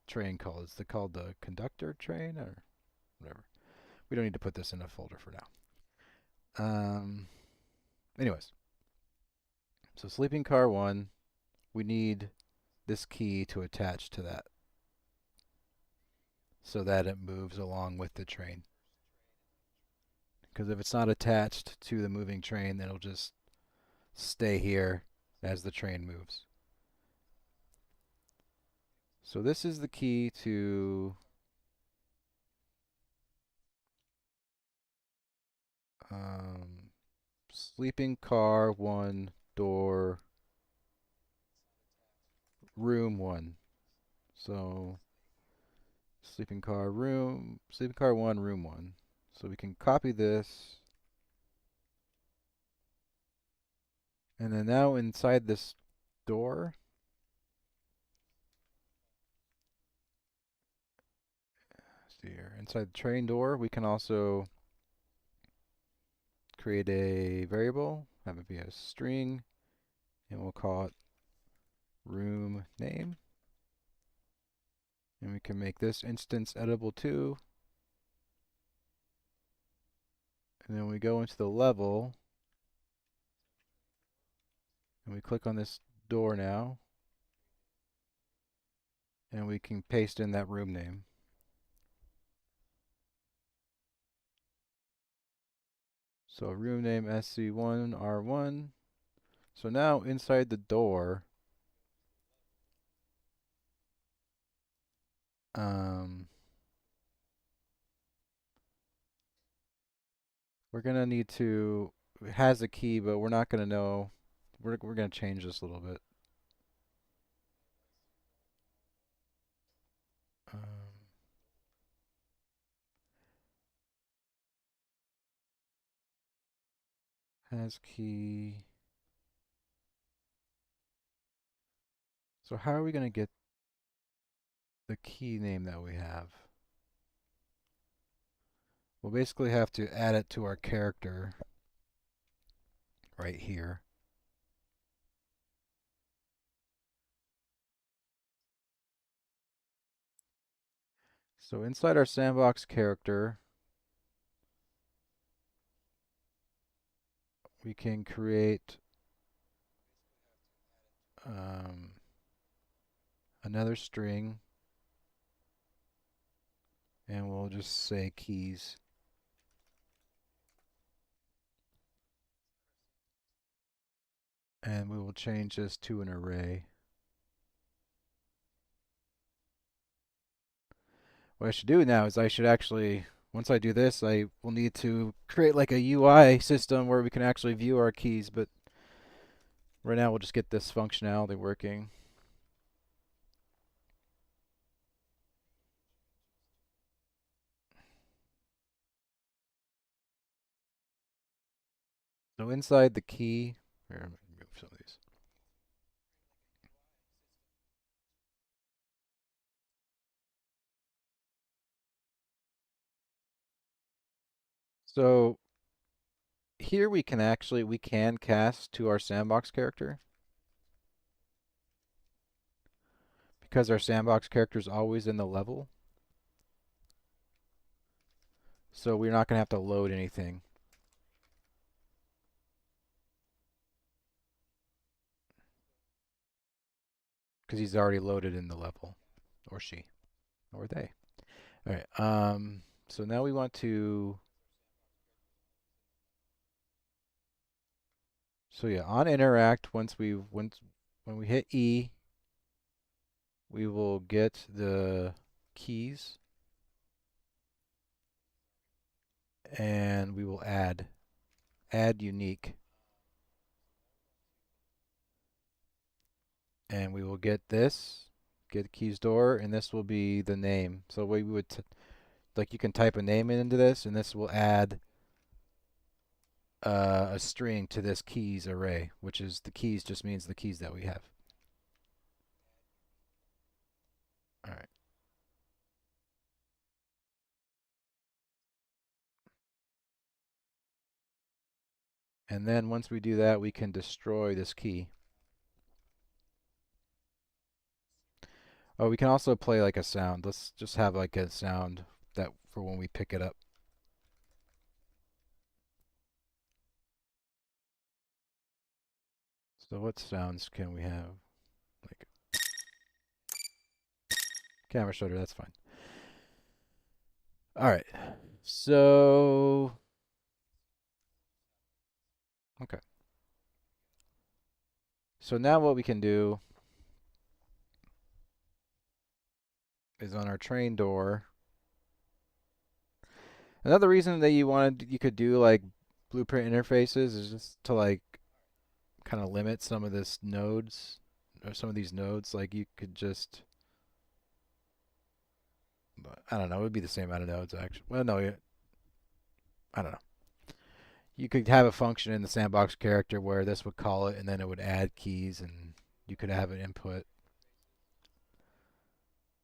train called? Is it called the conductor train or whatever? We don't need to put this in a folder for now. Anyways, so sleeping car 1, we need this key to attach to that so that it moves along with the train. Because if it's not attached to the moving train, then it'll just stay here as the train moves. So this is the key to sleeping car 1, door, room 1. So sleeping car 1, room 1. So we can copy this. And then now inside this door, let's see here, inside the train door, we can also create a variable, have it be a string, and we'll call it room name. And we can make this instance editable too. And then we go into the level, and we click on this door now, and we can paste in that room name. So room name SC1R1. So now inside the door, we're gonna need to, it has a key, but we're not gonna know, we're gonna change this a little bit. Has key. So how are we gonna get the key name that we have? We'll basically have to add it to our character right here. So inside our sandbox character, we can create another string, and we'll just say keys. And we will change this to an array. What I should do now is I should actually, once I do this, I will need to create like a UI system where we can actually view our keys, but right now we'll just get this functionality working. So inside the key, here, I'm gonna move some of these. So here we can actually, we can cast to our sandbox character. because our sandbox character is always in the level, so we're not going to have to load anything. Because he's already loaded in the level, or she, or they. All right. So now we want to. So yeah, on interact, when we hit E, we will get the keys, and we will add unique, and we will get keys door, and this will be the name. So we would like you can type a name into this, and this will add a string to this keys array, which is the keys just means the keys that we have. All right. And then once we do that, we can destroy this key. Oh, we can also play like a sound. Let's just have like a sound that for when we pick it up. So what sounds can we have? Like camera shutter, that's fine. All right. So okay. So now what we can do is on our train door. Another reason that you could do like blueprint interfaces is just to like kind of limit some of this nodes or some of these nodes. Like you could just, I don't know, it would be the same amount of nodes actually. Well, no, I don't know. You could have a function in the sandbox character where this would call it and then it would add keys and you could have an input.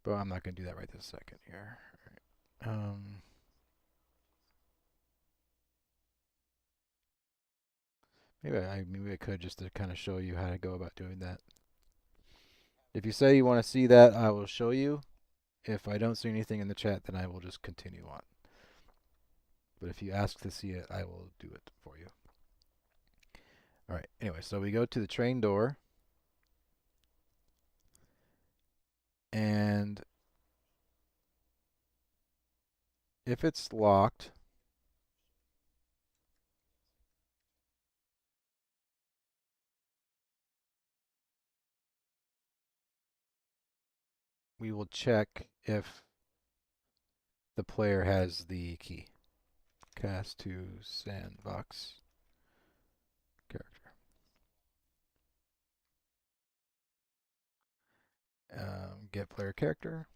But I'm not going to do that right this second here. Maybe I could just to kind of show you how to go about doing that. If you say you want to see that, I will show you. If I don't see anything in the chat, then I will just continue on. But if you ask to see it, I will do it for you. All right. Anyway, so we go to the train door. And if it's locked, we will check if the player has the key. Cast to sandbox character. Get player character.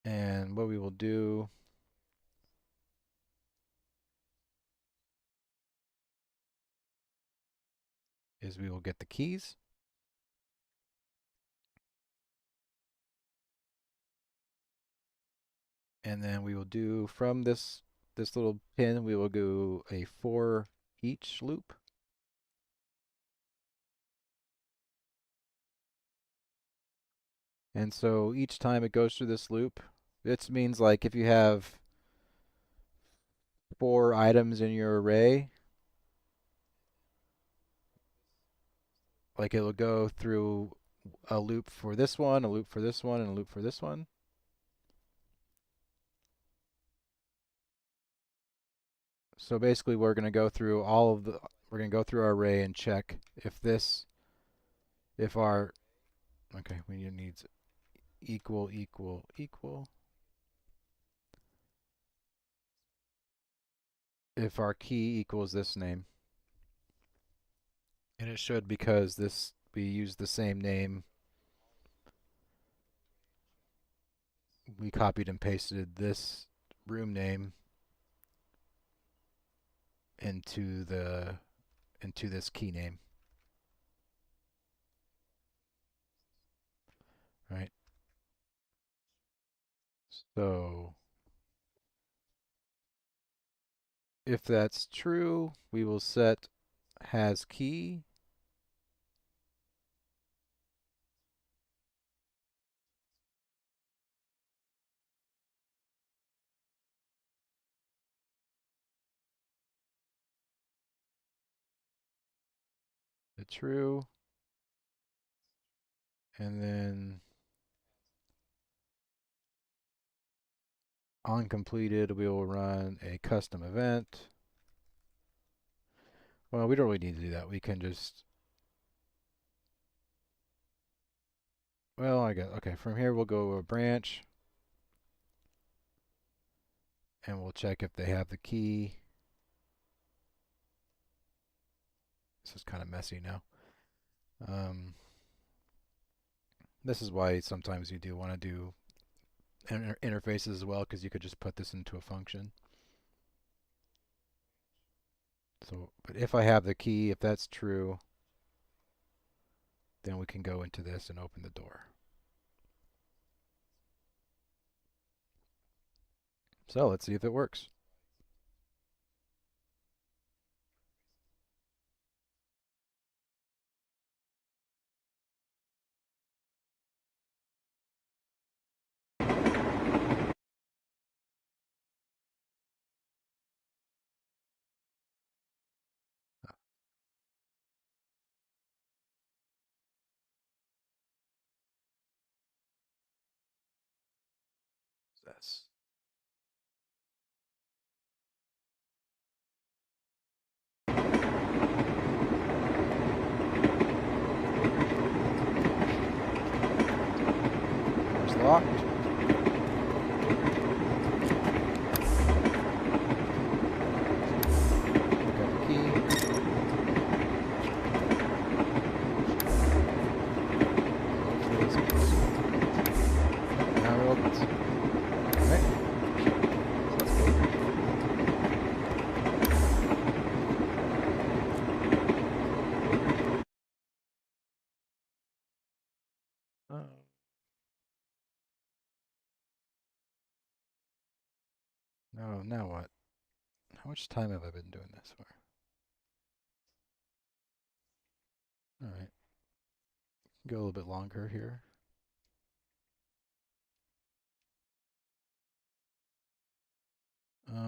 And what we will do is we will get the keys. And then we will do from this little pin, we will do a for each loop. And so each time it goes through this loop, this means like if you have 4 items in your array, like it will go through a loop for this one, a loop for this one, and a loop for this one. So basically we're going to go through we're going to go through our array and check if our, okay, we need equal, equal, equal. If our key equals this name. And it should because we use the same name. We copied and pasted this room name into this key name. Right? So if that's true, we will set has key. The true. And then on completed, we will run a custom event. Well, we don't really need to do that. We can just, well, I guess, okay, from here we'll go to a branch and we'll check if they have the key. This is kind of messy now. This is why sometimes you do want to do interfaces as well, because you could just put this into a function. So, but if I have the key, if that's true, then we can go into this and open the door. So let's see if it works. That's door's locked. Pick up the key. Hopefully this works. Now it opens. Alright. So let's go. Oh. No, now what? How much time have I been doing this for? Alright. Go a little bit longer here.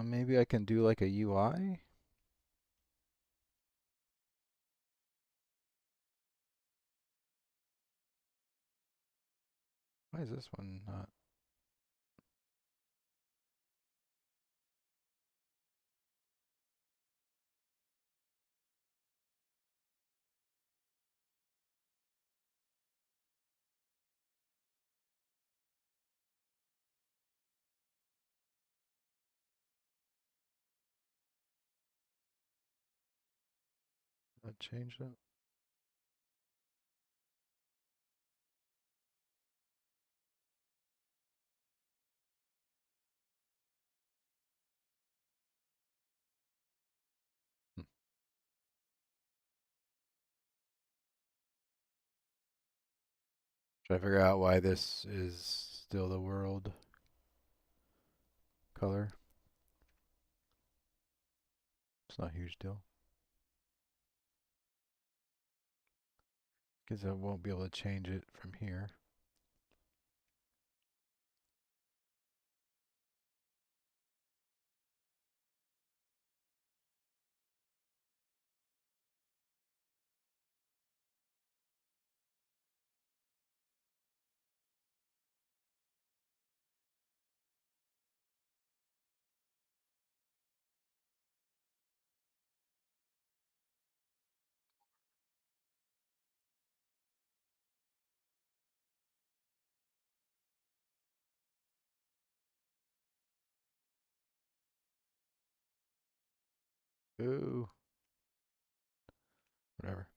Maybe I can do like a UI? Why is this one not? I changed it? Hmm. Try to figure out why this is still the world color. It's not a huge deal. Because I won't be able to change it from here. Ooh, whatever.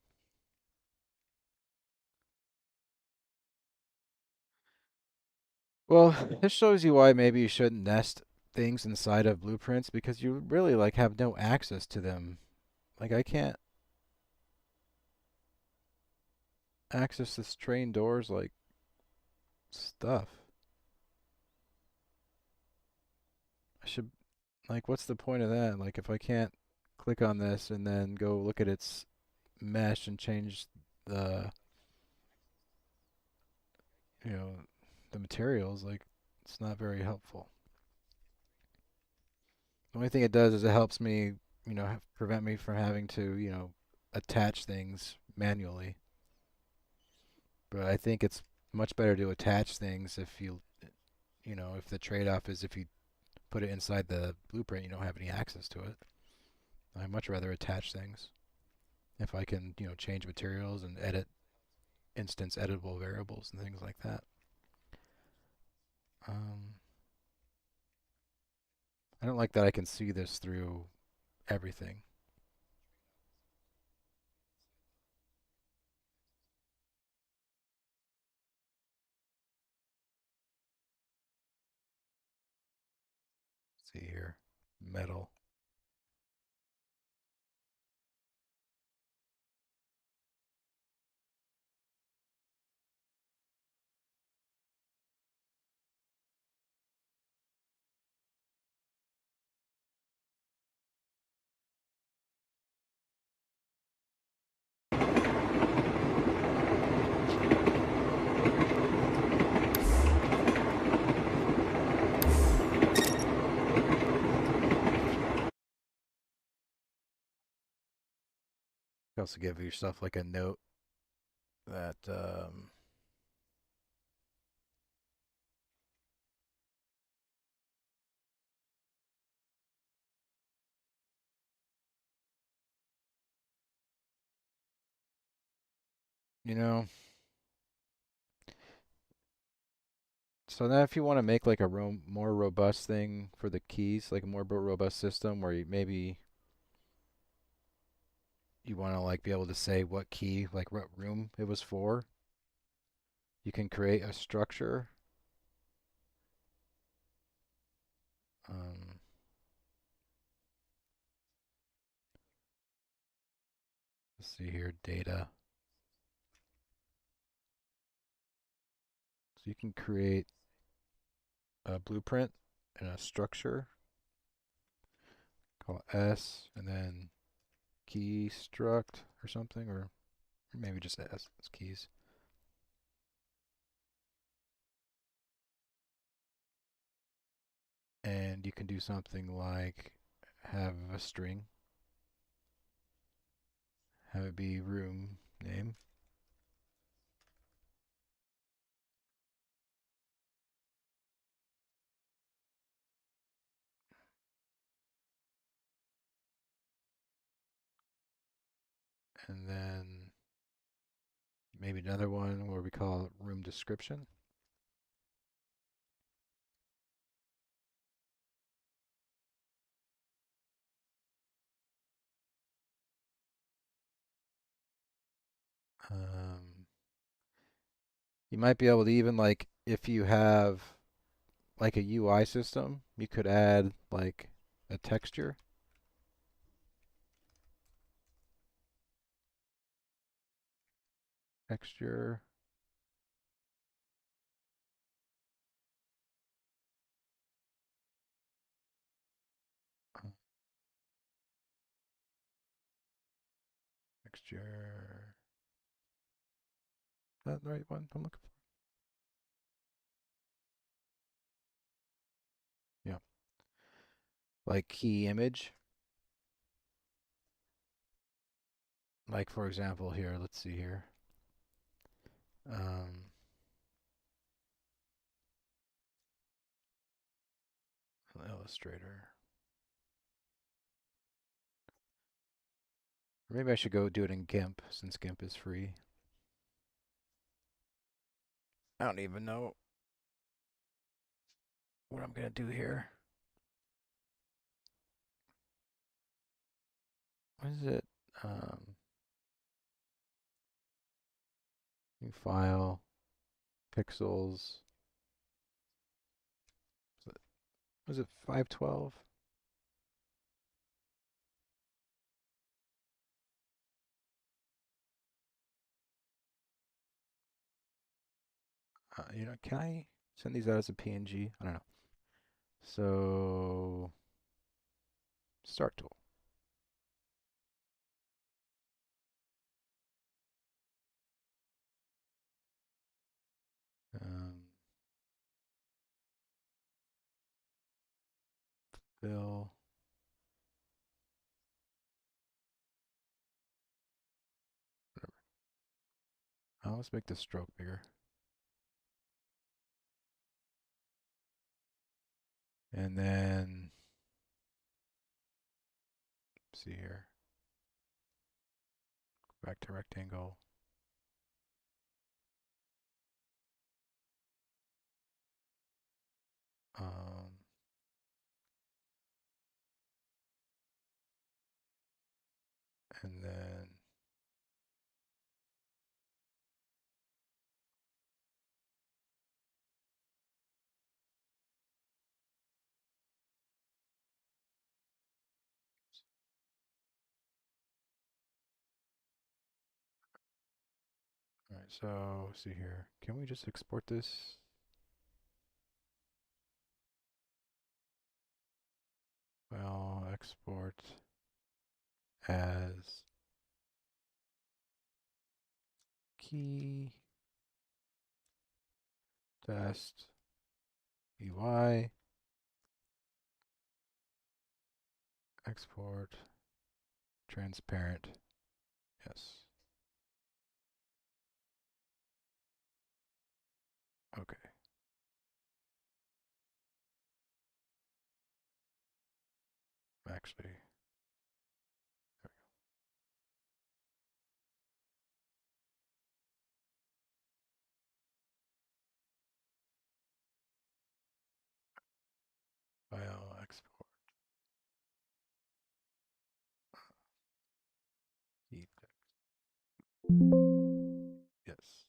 Well, this shows you why maybe you shouldn't nest things inside of blueprints, because you really like have no access to them. Like I can't access this train doors like stuff. I should, like, what's the point of that? Like if I can't click on this and then go look at its mesh and change the, you know, the materials, like it's not very helpful. The only thing it does is it helps me, prevent me from having to, attach things manually. But I think it's much better to attach things if if the trade-off is if you put it inside the blueprint, you don't have any access to it. I'd much rather attach things if I can, change materials and edit instance editable variables and things like that. Um, I don't like that I can see this through everything. Let's see here, metal. You also give yourself like a note that you know. So now, if you want to make like a more robust thing for the keys, like a more robust system, where maybe you want to like be able to say what key, like what room it was for, you can create a structure. Um, let's see here, data. So you can create a blueprint and a structure called S, and then key struct or something, or maybe just S as keys. And you can do something like have a string, have it be room name, and then maybe another one where we call it room description. Um, you might be able to even like if you have like a UI system, you could add like a texture. Texture. Texture. Is that the right one I'm looking for? Yeah. Like key image. Like for example here, let's see here. Um, Illustrator. Or maybe I should go do it in GIMP since GIMP is free. I don't even know what I'm gonna do here. What is it? Um, New file, pixels. Was it 512? Can I send these out as a PNG? I don't know. So, start tool. fill. Whatever. Let's make the stroke bigger. And then, see here. Back to rectangle. And then all right, so see here. Can we just export this? Well, export as key test UI export transparent. Yes. Okay. Actually, file export. Key text. Yes.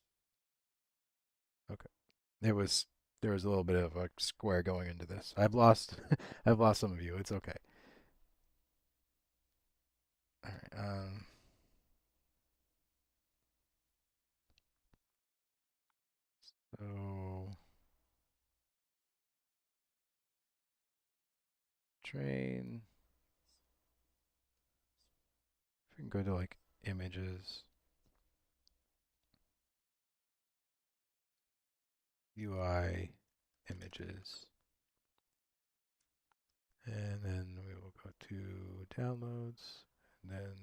Okay. There was a little bit of a square going into this. I've lost I've lost some of you. It's okay. All right. So train. If we can go to like images, UI images, and then we will go to downloads, and then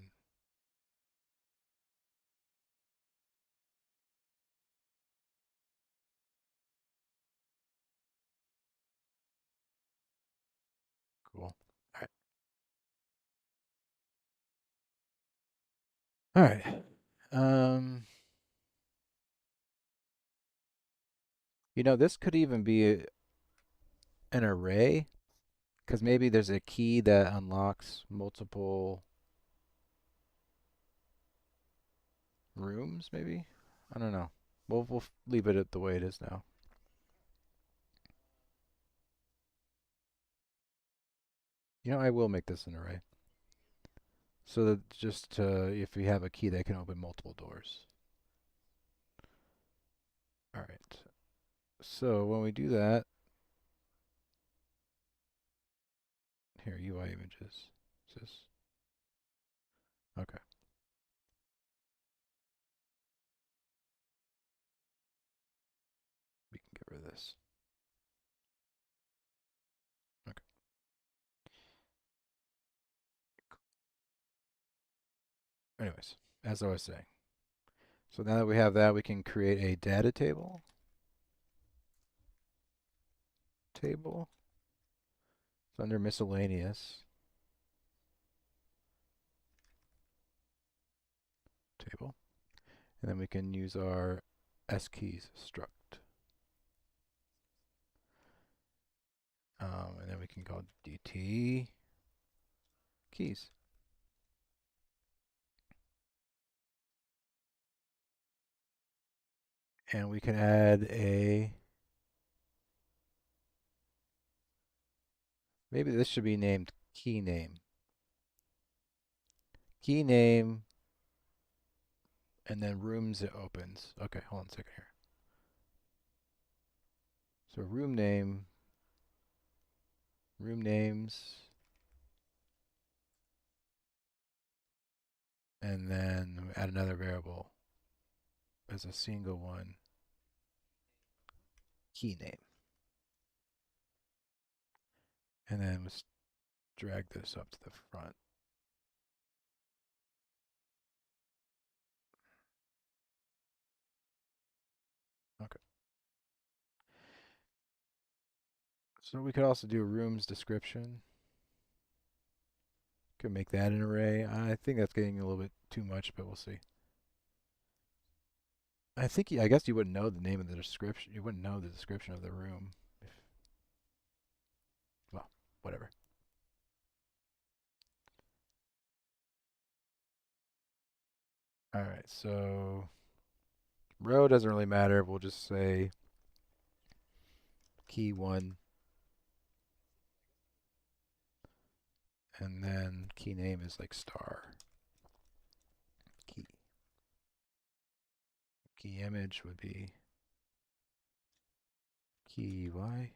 cool. All right. All right. You know, this could even be an array, because maybe there's a key that unlocks multiple rooms, maybe? I don't know. We'll leave it at the way it is now. You know, I will make this an array. So that just if you have a key that can open multiple doors. All right. So when we do that, here, UI images. Is this? Okay. We can get rid of this. Okay. Anyways, as I was saying. So now that we have that, we can create a data table. It's under miscellaneous. Table. And then we can use our skeys struct. And then we can call DT keys. And we can add a, maybe this should be named key name. Key name, and then rooms it opens. Okay, hold on a second here. So room name, room names, and then add another variable as a single one, key name. And then drag this up to the front. Okay. So we could also do a room's description. Could make that an array. I think that's getting a little bit too much, but we'll see. I guess you wouldn't know the name of the description. You wouldn't know the description of the room. Well, whatever. All right, so row doesn't really matter. We'll just say key 1, and then key name is like star. Key image would be key UI.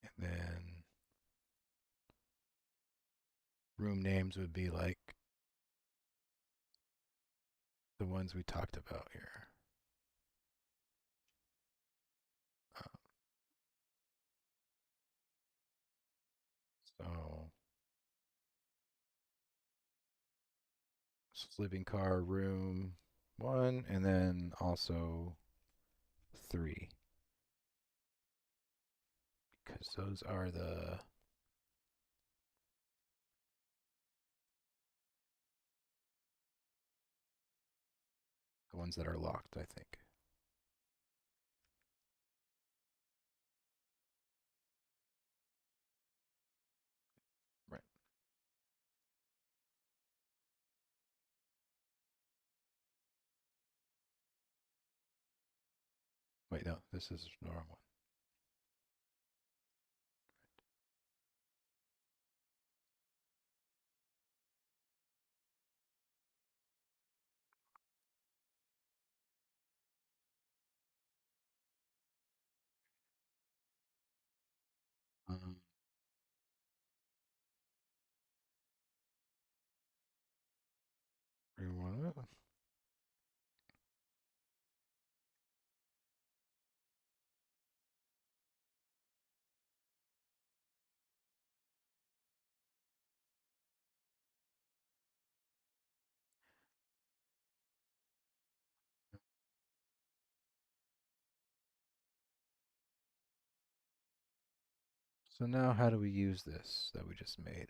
And then room names would be like the ones we talked about here. So sleeping car room 1, and then also 3. Because those are the ones that are locked, I think. Right. Wait, no, this is the wrong one. Um, room 1. So now how do we use this that we just made?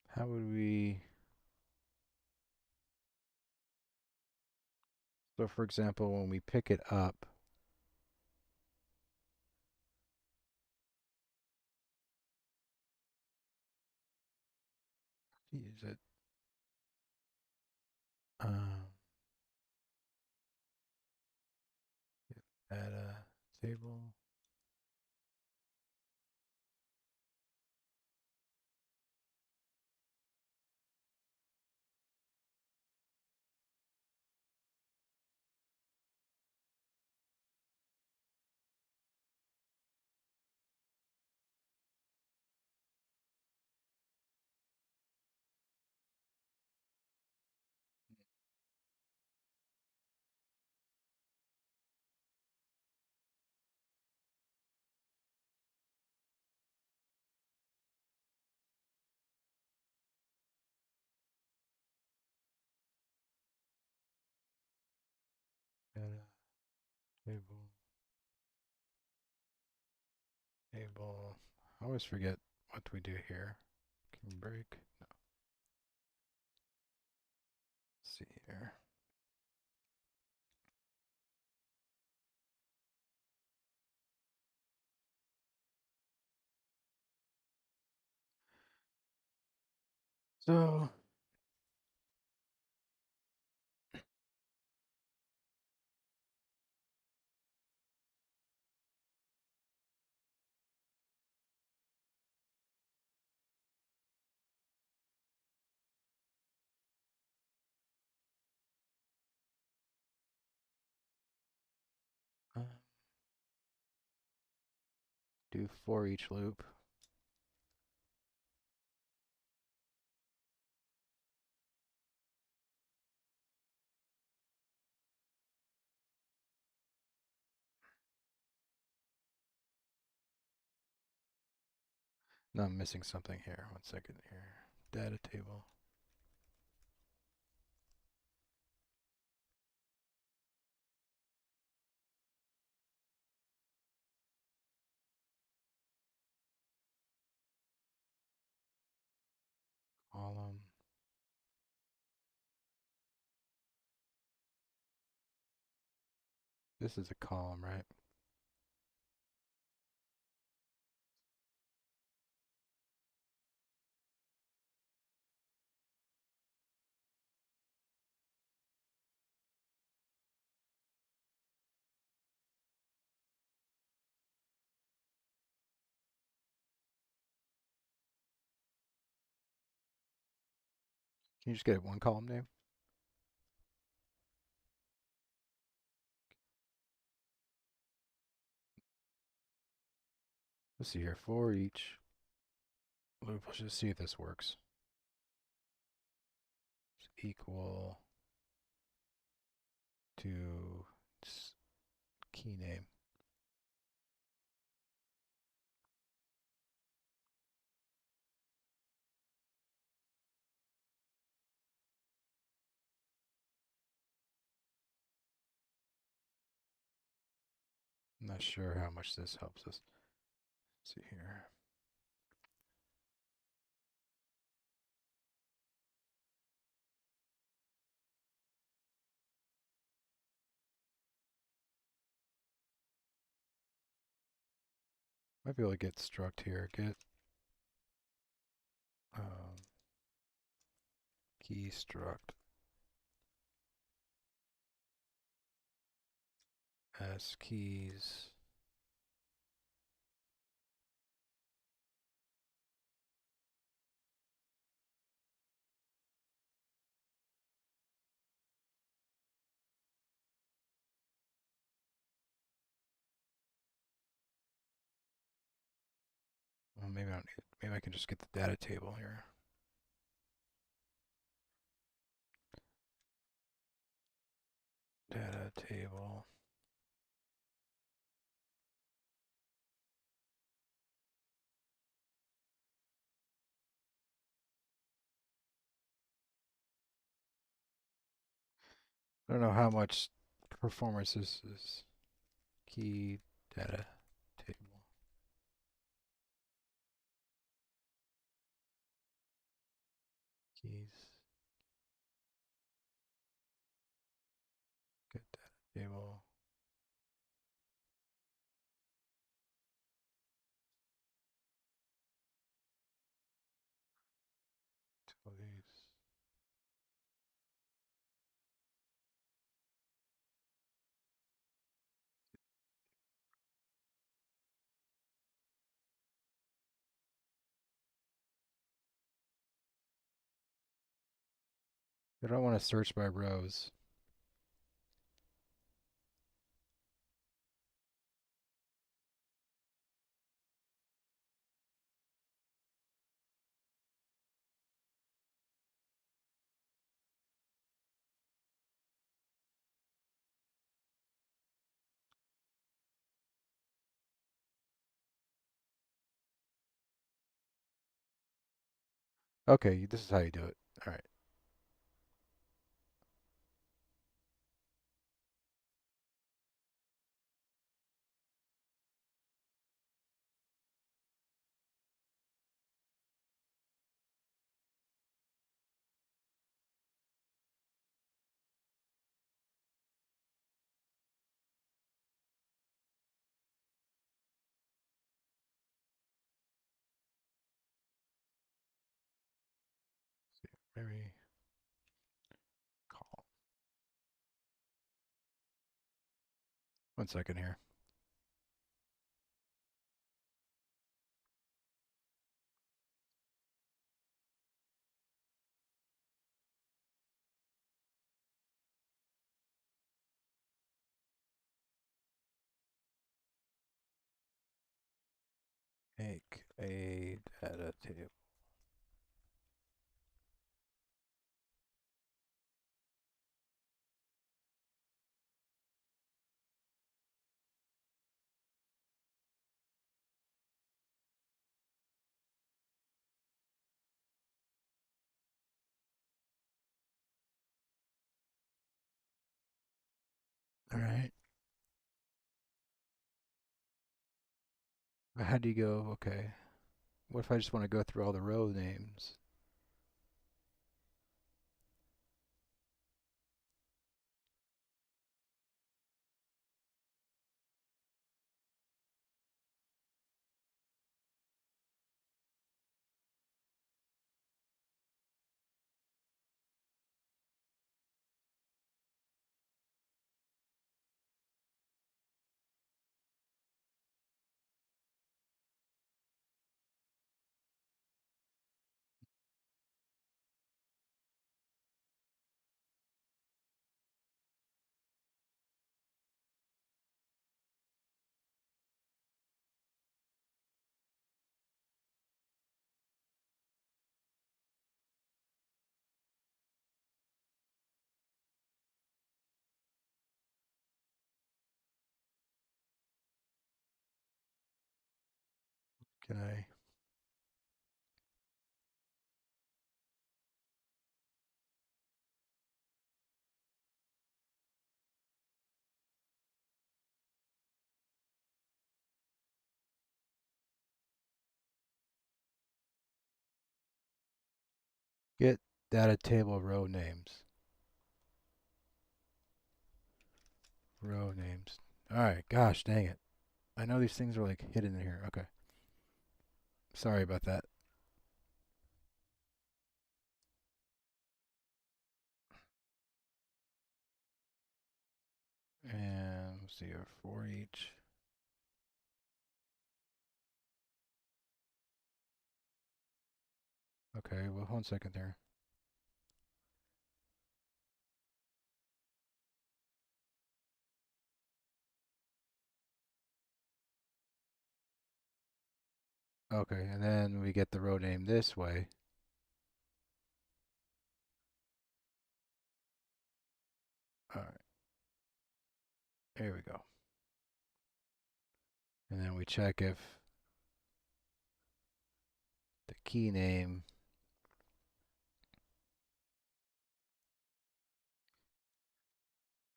How would we... So for example, when we pick it up, use it. Um, add a table. Add a table. Table. I always forget what we do here. Can we break? No. Let's see here. So um, do for each loop. No, I'm missing something here. 1 second here. Data table. Column. This is a column, right? Can you just get one column name? Let's see here. For each loop, let's just see if this works. It's equal to key name. I'm not sure how much this helps us. Let's see here. Might be able to get struct here. Get key struct as keys. Well, maybe I don't need it. Maybe I can just get the data table here. Data table. I don't know how much performance this is. Key data table. Keys. Get data table. Utilities. I don't want to search by rows. Okay, this is how you do it. All right. Maybe call. 1 second here. Make a data table. All right. How do you go? Okay. What if I just want to go through all the row names? Can I get data table row names? Row names. All right. Gosh, dang it. I know these things are like hidden in here. Okay. Sorry about that. And let's see here. For each. Okay. Well, 1 second there. Okay. And then we get the row name this way. All right. There we go. And then we check if the key name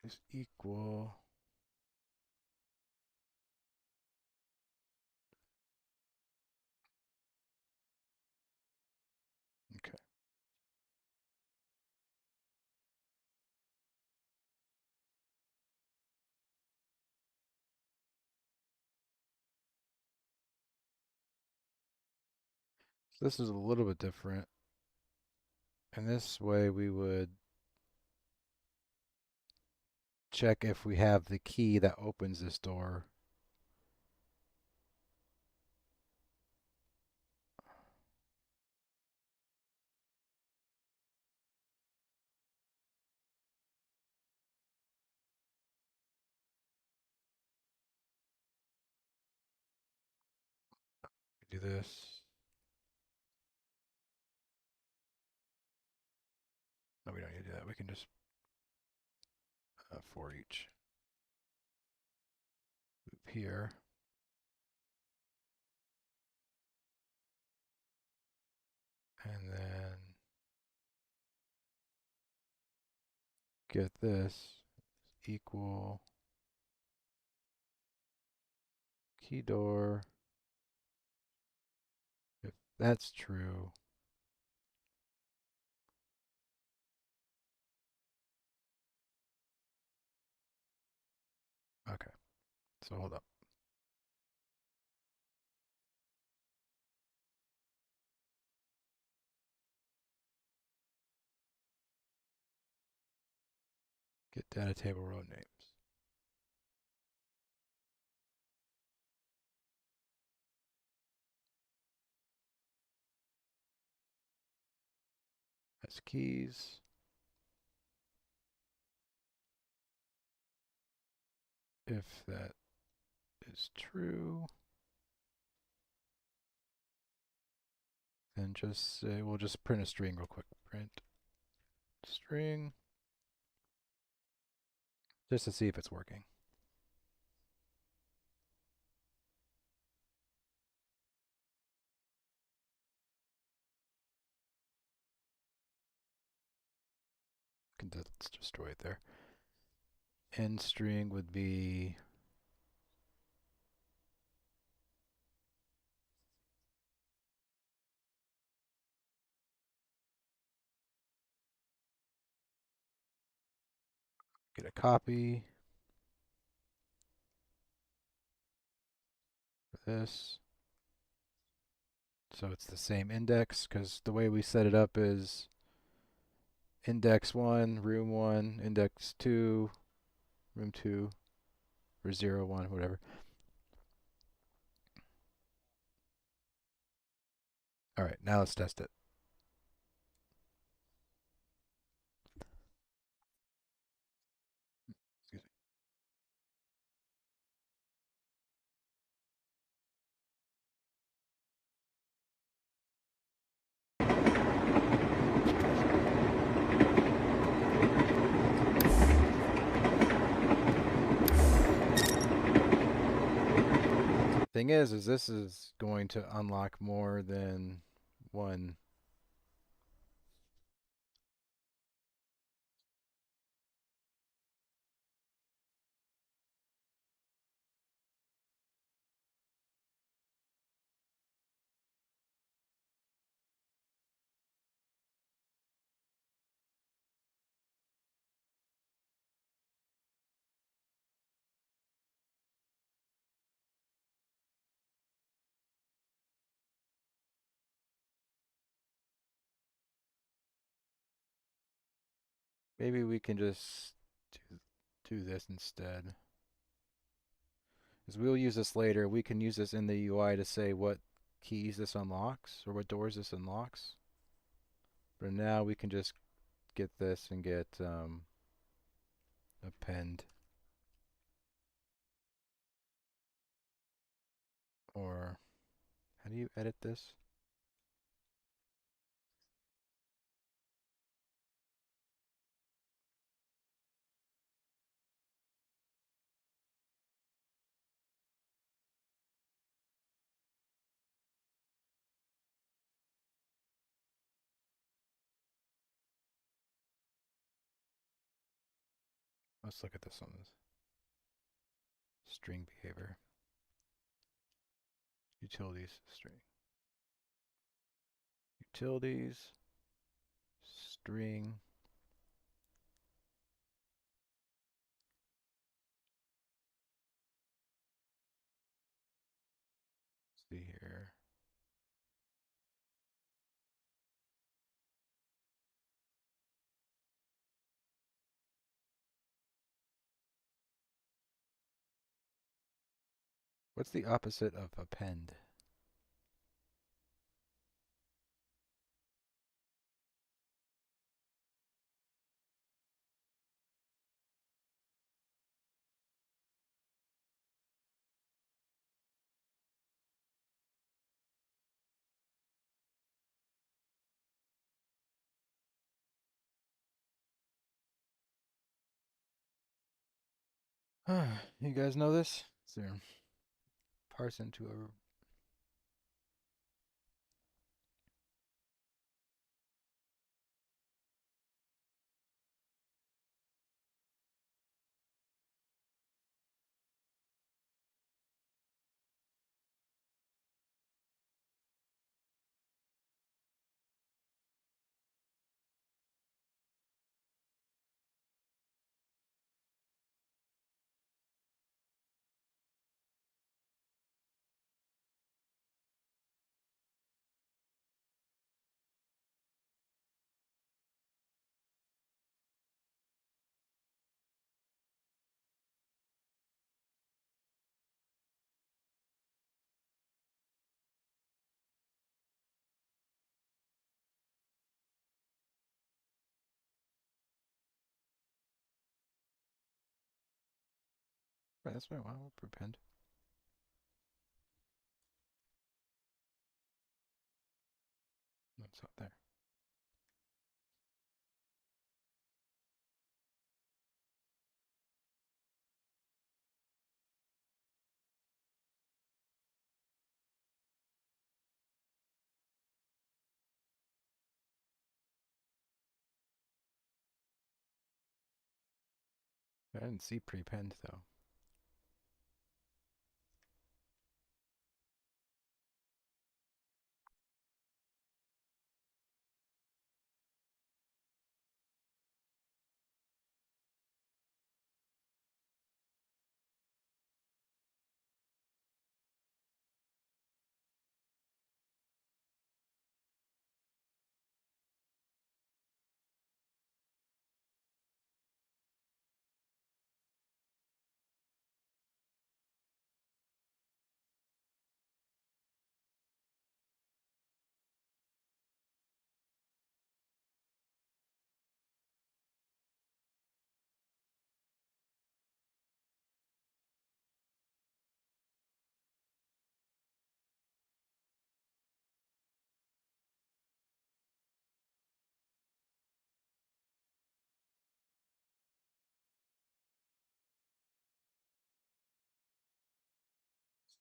is equal. Okay. So this is a little bit different. And this way we would check if we have the key that opens this door. Do this. No, we don't need to do that. We can just for each loop here. And then get this equal key door. If that's true, okay. So hold up. Get data table row names. That's keys. If that is true, then just say, we'll just print a string real quick. Print string, just to see if it's working. Let's destroy it there. end string would be get a copy for this. So it's the same index because the way we set it up is index 1, room 1, index 2, room 2, or 0, 1, whatever. All right, now let's test it. Excuse me. Thing is this is going to unlock more than one. Maybe we can just do this instead. Because we'll use this later. We can use this in the UI to say what keys this unlocks or what doors this unlocks. But now we can just get this and get append. Or how do you edit this? Let's look at this one. String behavior. Utilities string. Utilities string. Let's see here. What's the opposite of append? You guys know this? So parse into a right, that's right. Wow, prepend. That's up there. Okay, didn't see prepend though.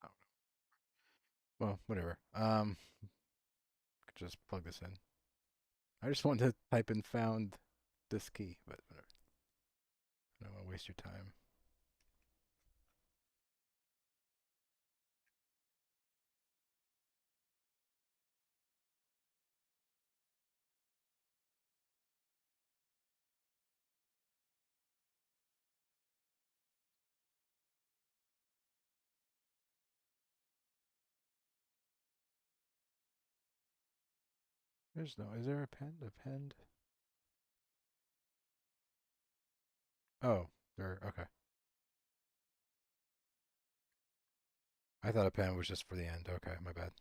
Oh, well, whatever. Could just plug this in. I just wanted to type in found this key, but whatever. I don't want to waste your time. There's no. Is there a pen? Append? Oh, there. Okay. I thought a pen was just for the end. Okay, my bad.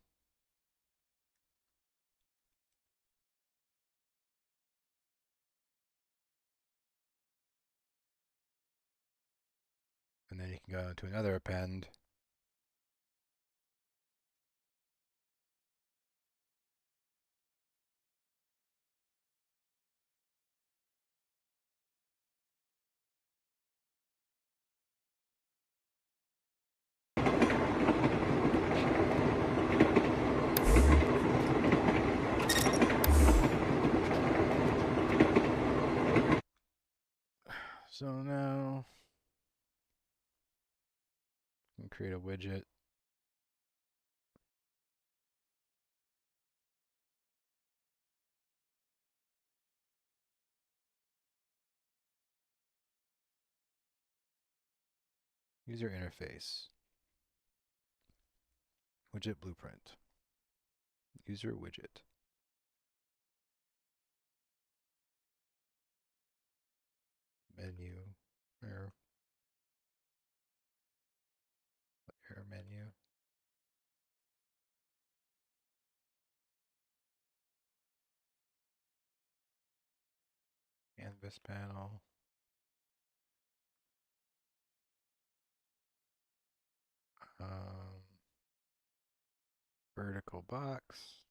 And then you can go into another append. So now we can create a widget. User interface. Widget blueprint. User widget. Menu. Error menu. Canvas panel. Vertical box.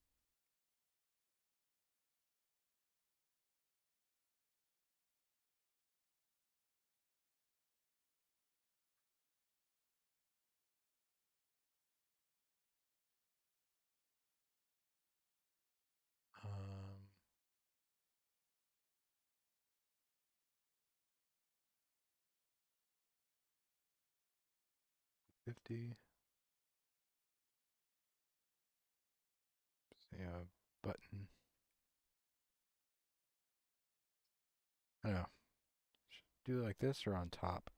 Um, 50. Yeah, button. I don't know. Should do it like this or on top?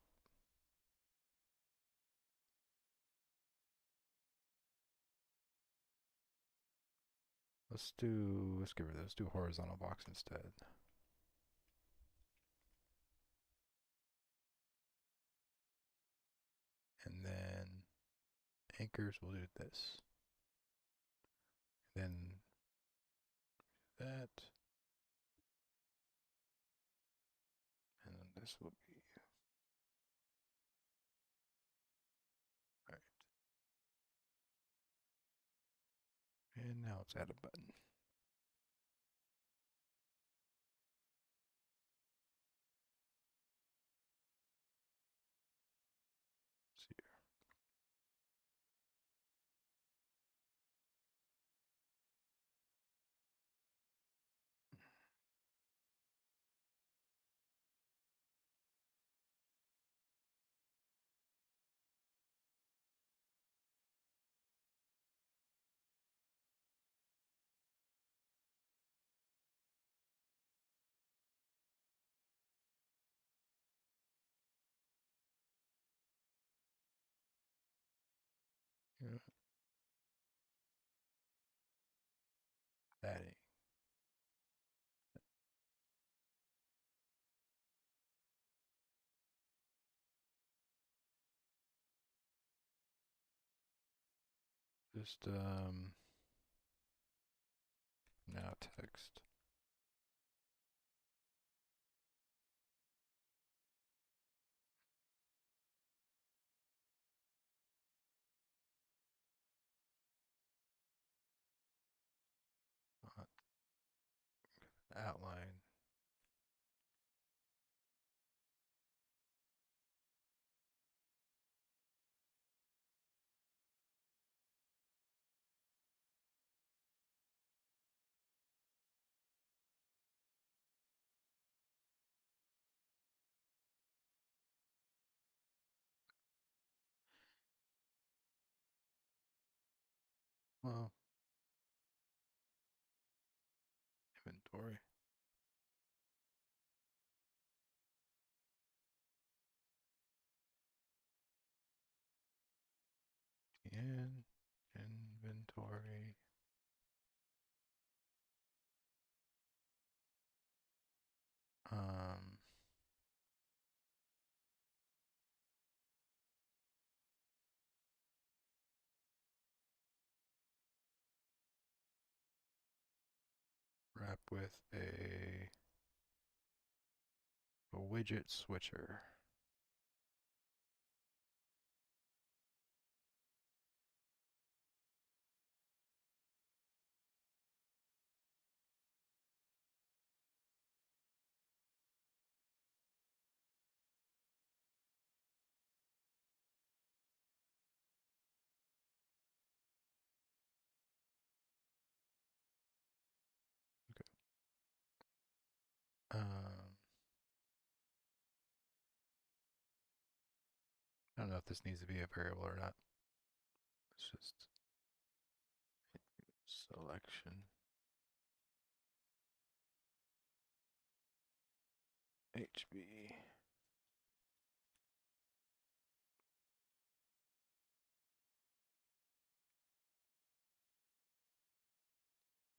Let's get rid of this. Let's do horizontal box instead. And then anchors, we'll do this. Then that. And then this will be. All right. And now let's add a button. Let's see here. Adding. Just now text. Outline. Well, inventory. And inventory. Um, wrap with a widget switcher. Okay. I don't know if this needs to be a variable or not. It's just selection. HB.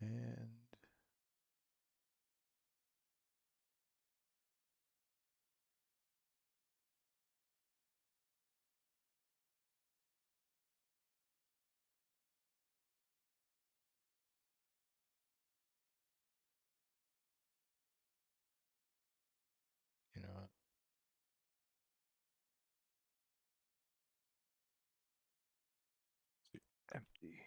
And you know what? Empty.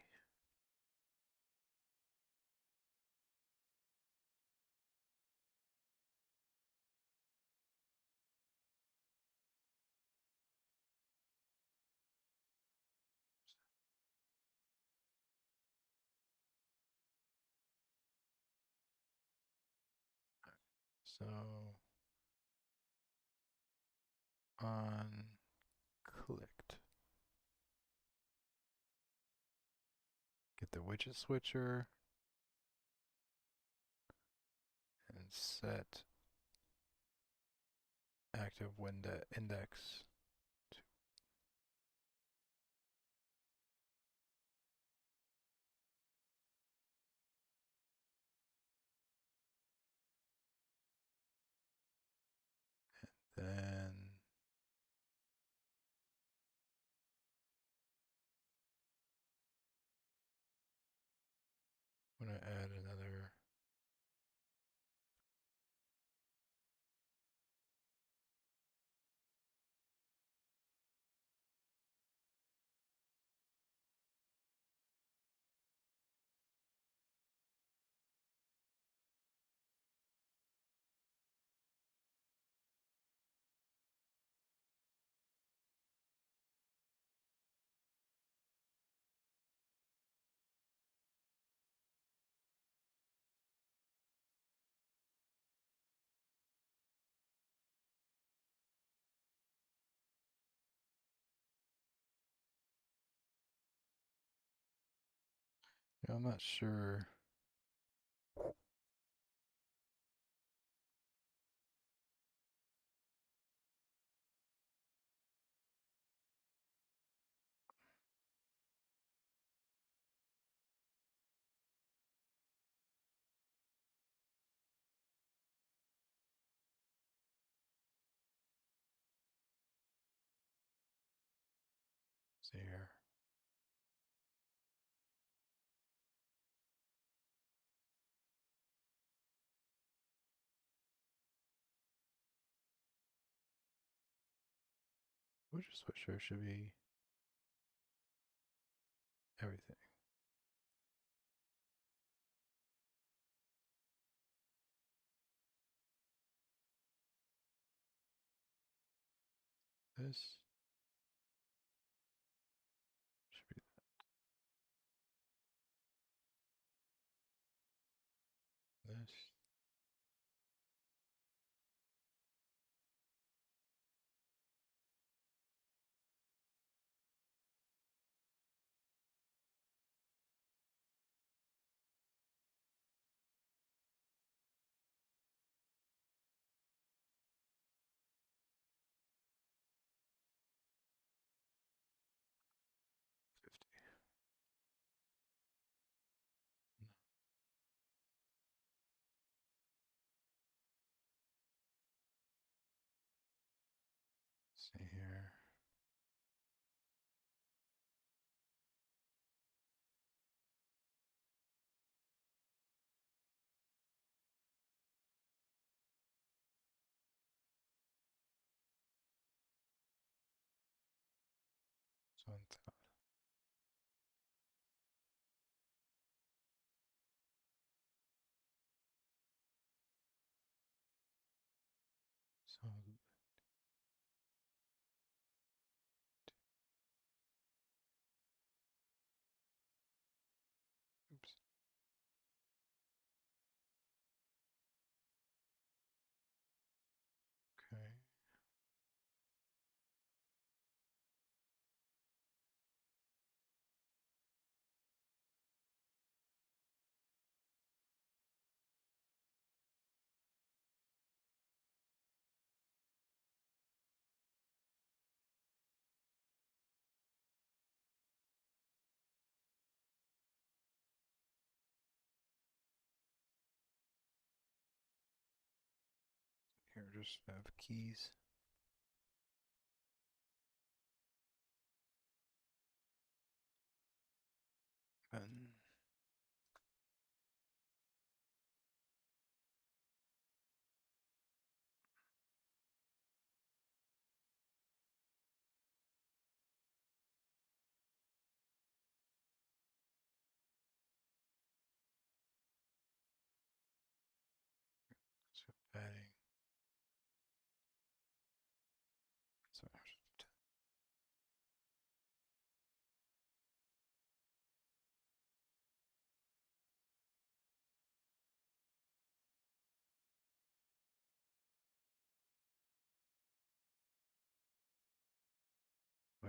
So on clicked. Get the widget switcher and set active window index to then I'm gonna add another I'm not sure. see here. Which switcher should be everything? This should be this. No. See here. So oops. Okay. Here, just have keys. And so padding. So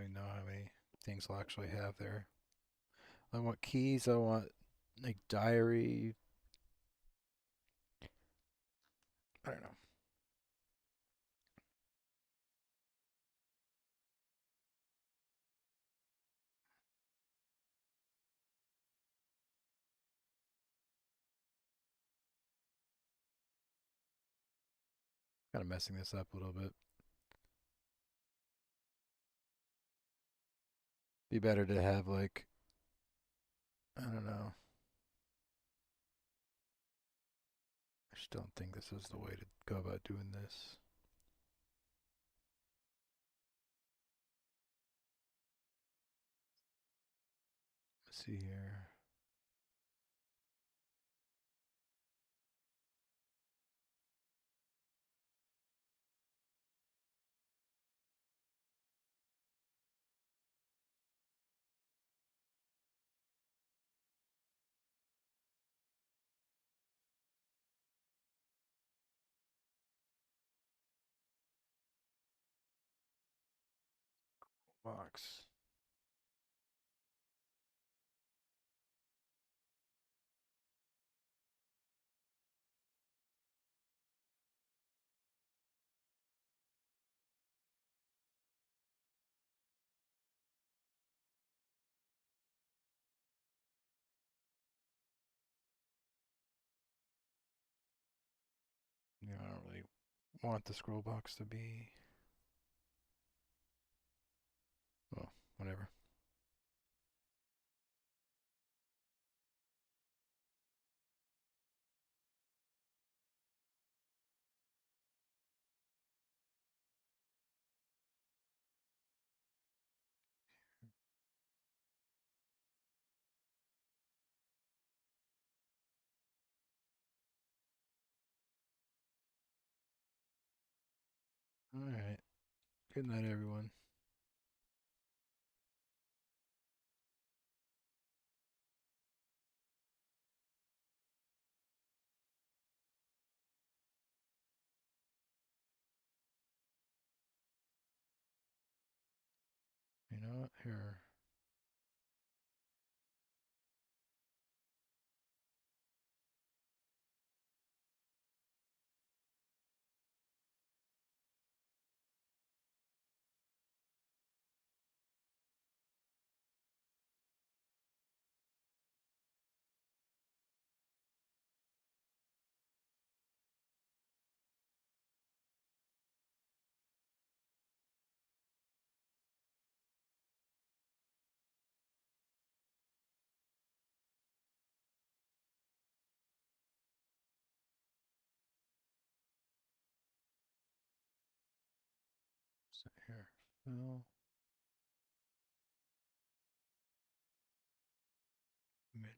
we know how many things will actually have there. I want keys. I want like diary. I don't know. Kind of messing this up a little bit. Be better to have like, I don't know. I just don't think this is the way to go about doing this. Let's see here. Box. You know, I don't really want the scroll box to be. Well, whatever. All right. Good night, everyone. You know what? Here. So here. Fill. Image.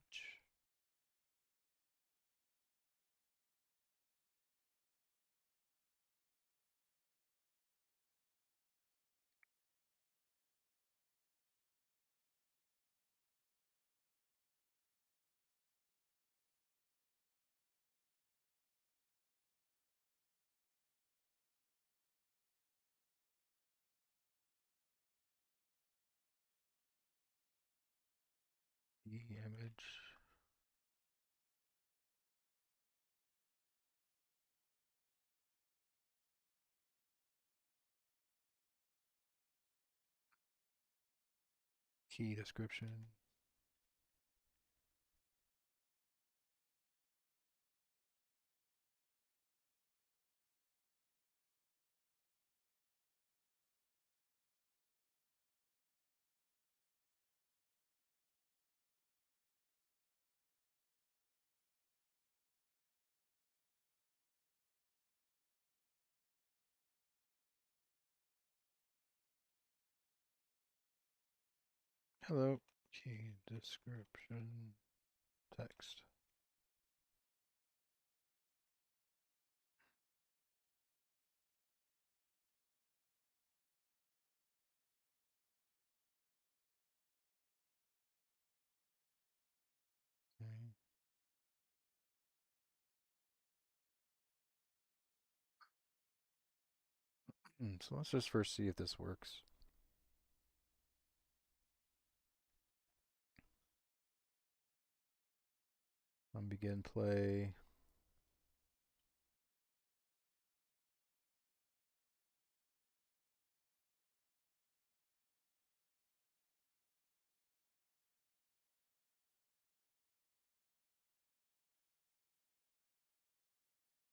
Image. Key description. Hello. Key description. Text. Okay. So let's just first see if this works. Begin play.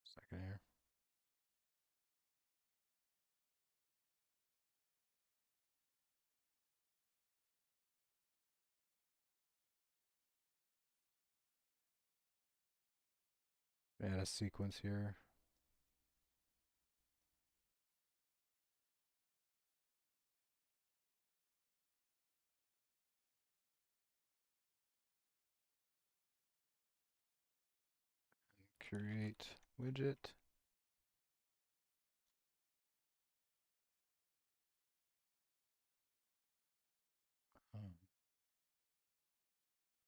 Second here. Add a sequence here. Create widget. Um,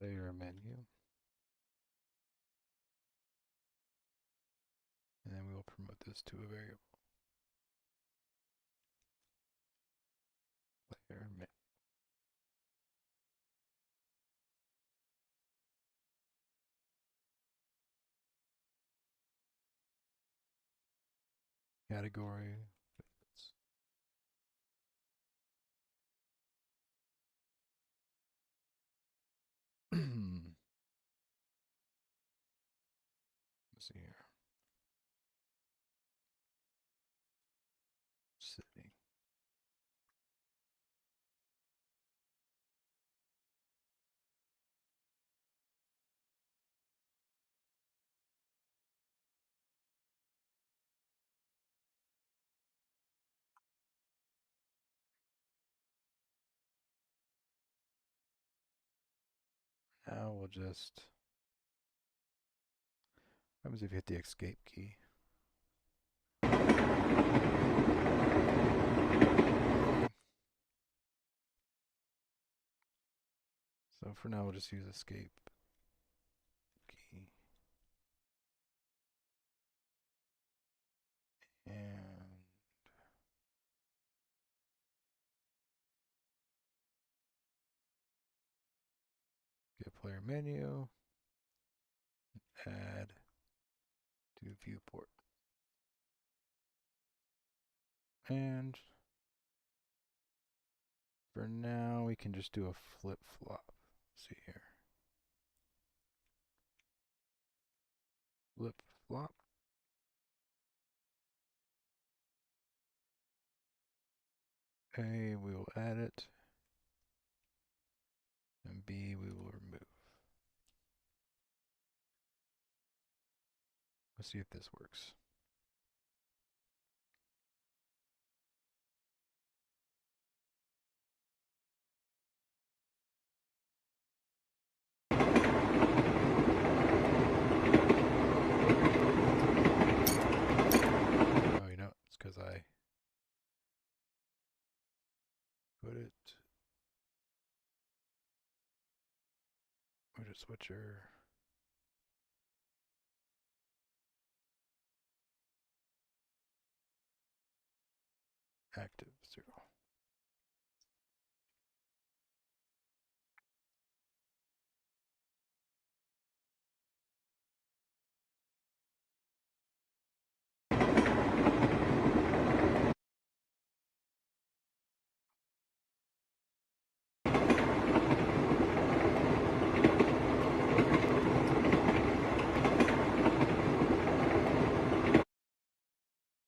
Layer menu. And then we will promote this to a variable. Layer menu. Category. Let's see here. City. Now we'll just. What happens if you hit the escape key? So for now, we'll just use escape key. And get player menu, add to viewport. And for now, we can just do a flip-flop. See here. Flip-flop. A, we will add it. And B, we will remove. Let's see if this works. Oh, you know, it's because I put it with a switcher. Active 0.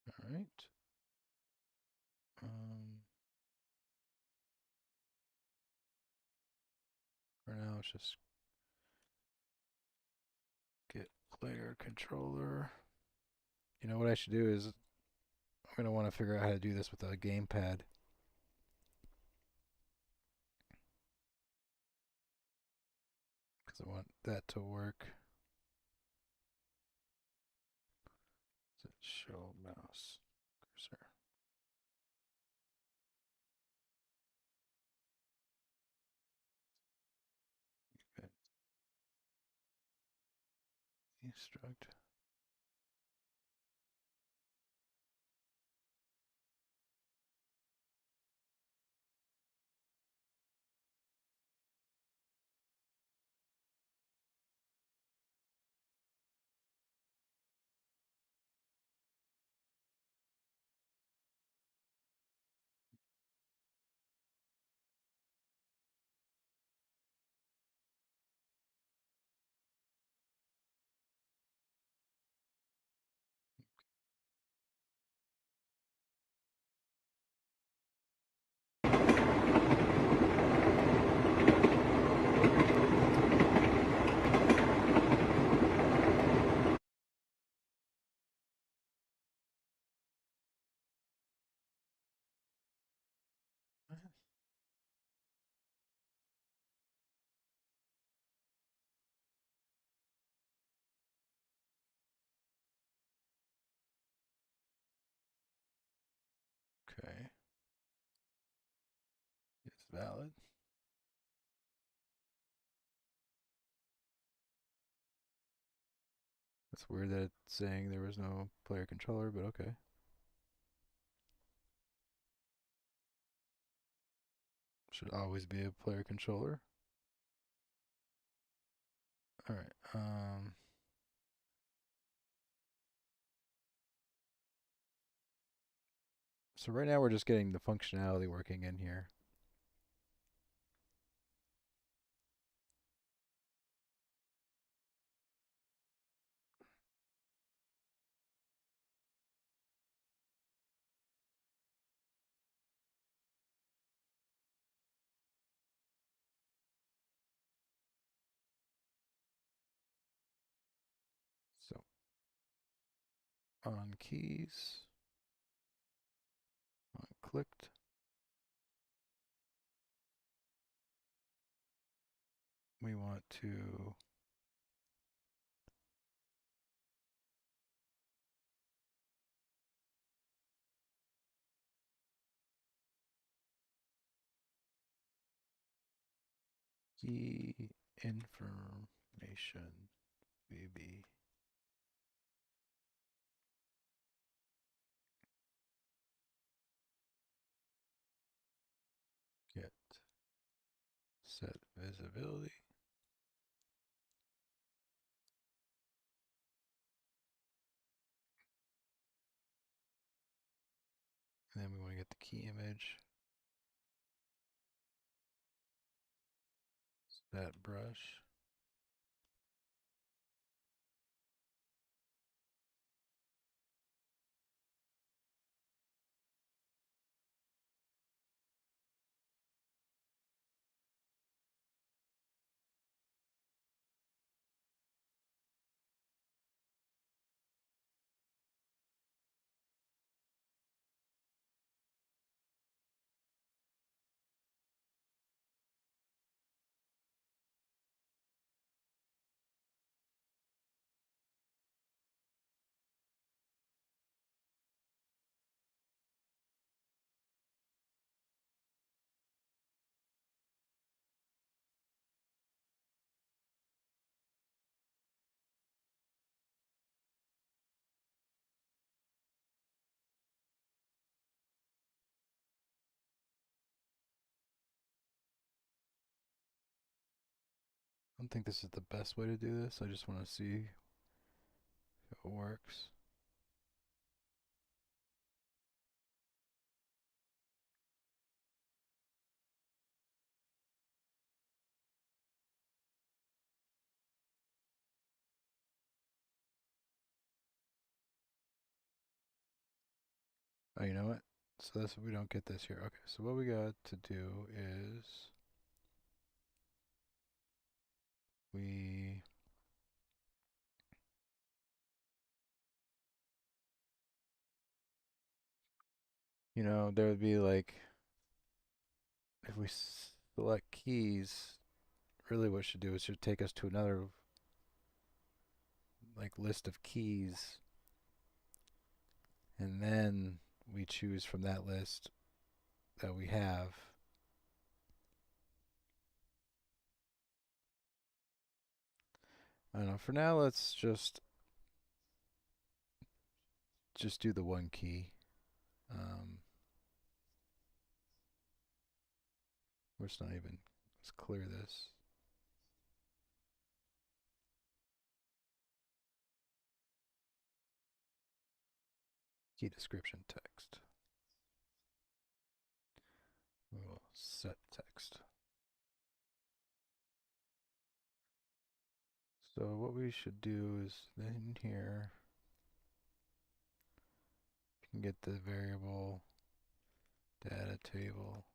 All right. For now, let's just get player controller. You know what I should do is I'm going to want to figure out how to do this with a gamepad. Because I want that to work. Is it show mouse cursor? Instruct. Okay. It's valid. It's weird that it's saying there was no player controller, but okay. Should always be a player controller. All right. So right now we're just getting the functionality working in here. So on keys, on clicked. We want to Key information, VB. Get set visibility. And then we want to get the key image. Set brush. I don't think this is the best way to do this. I just want to see if it works. Oh, you know what? So that's we don't get this here. Okay, so what we got to do is we there would be like if we select keys, really what it should do is should take us to another like list of keys, and then we choose from that list that we have. I don't know. For now, let's just do the one key. Let's not even let's clear this. Key description text. We'll set text. So what we should do is then here you can get the variable data table.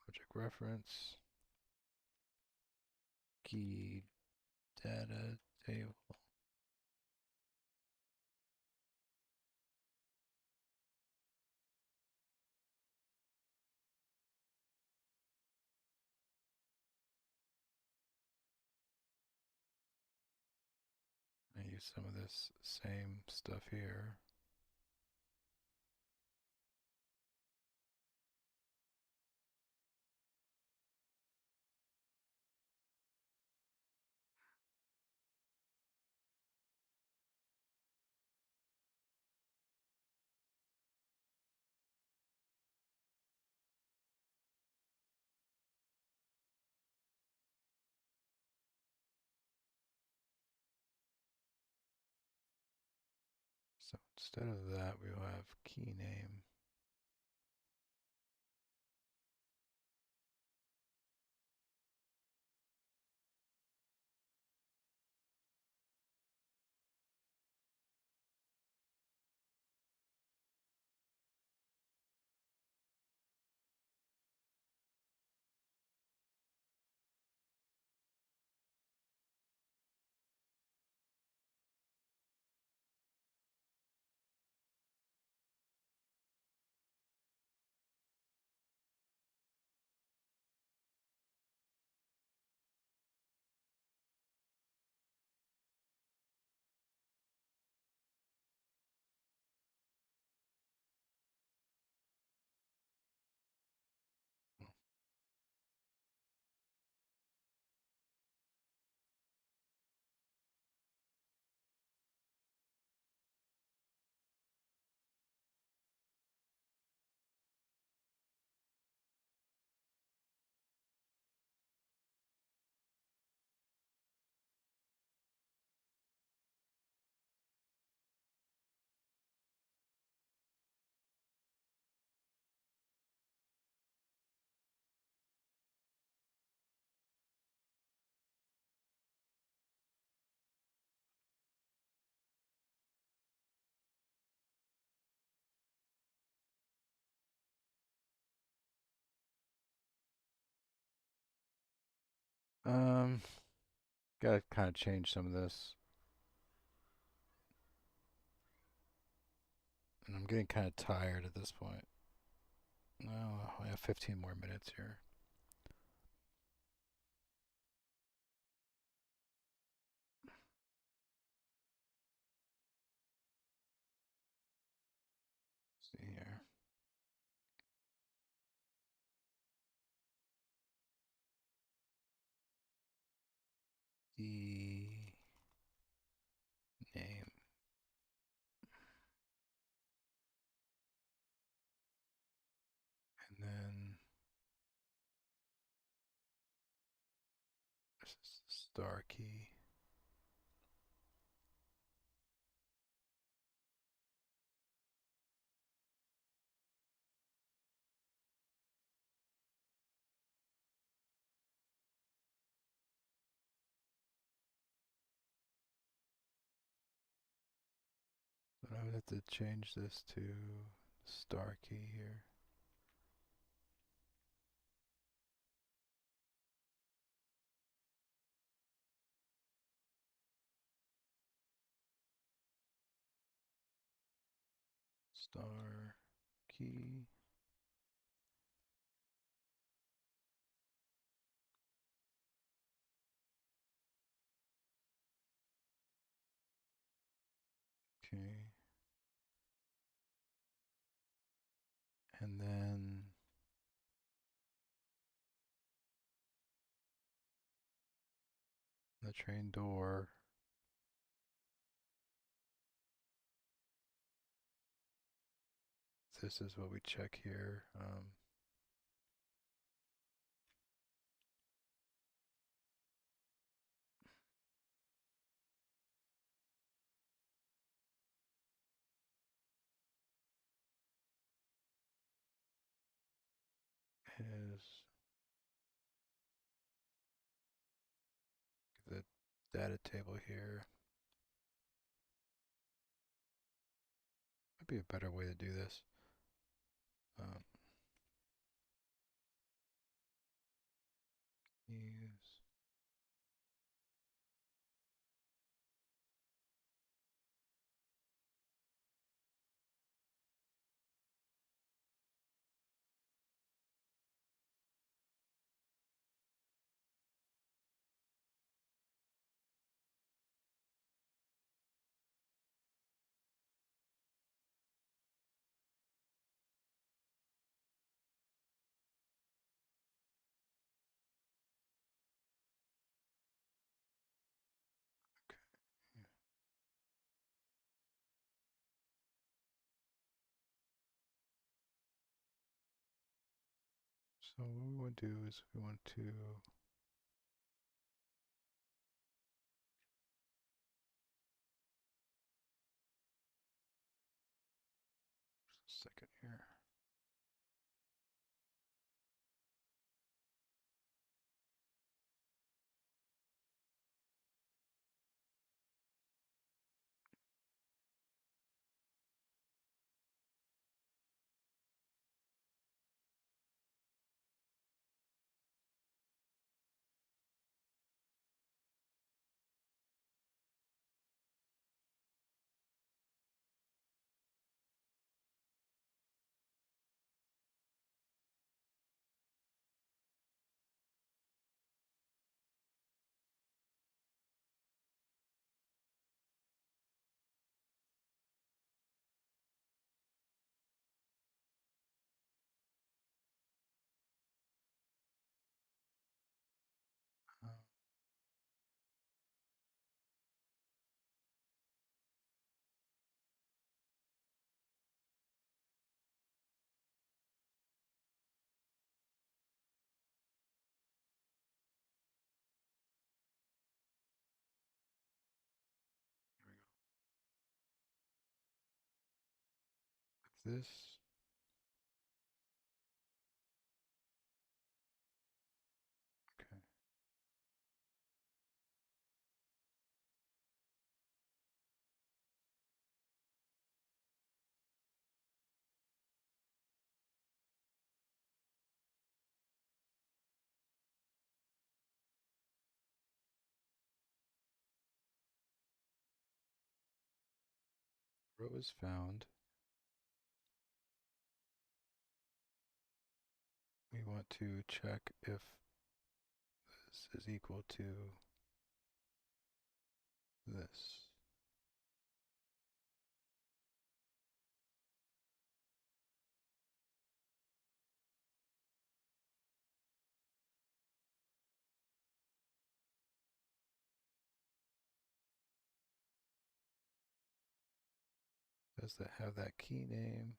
Project reference. Key data table. I use some of this same stuff here. So instead of that, we will have key name. Um, Gotta kind of change some of this. And I'm getting kind of tired at this point. No, I have 15 more minutes here. Let's see here. The name. And then this is the star key. But I would have to change this to star key here. Star key. Okay. And then the train door. This is what we check here. Is the data table here. Might be a better way to do this. Use. Okay. So what we want to do is we want to second here. Uh, Here we go. Like this. Okay. row is found. We want to check if this is equal to this. Does that have that key name?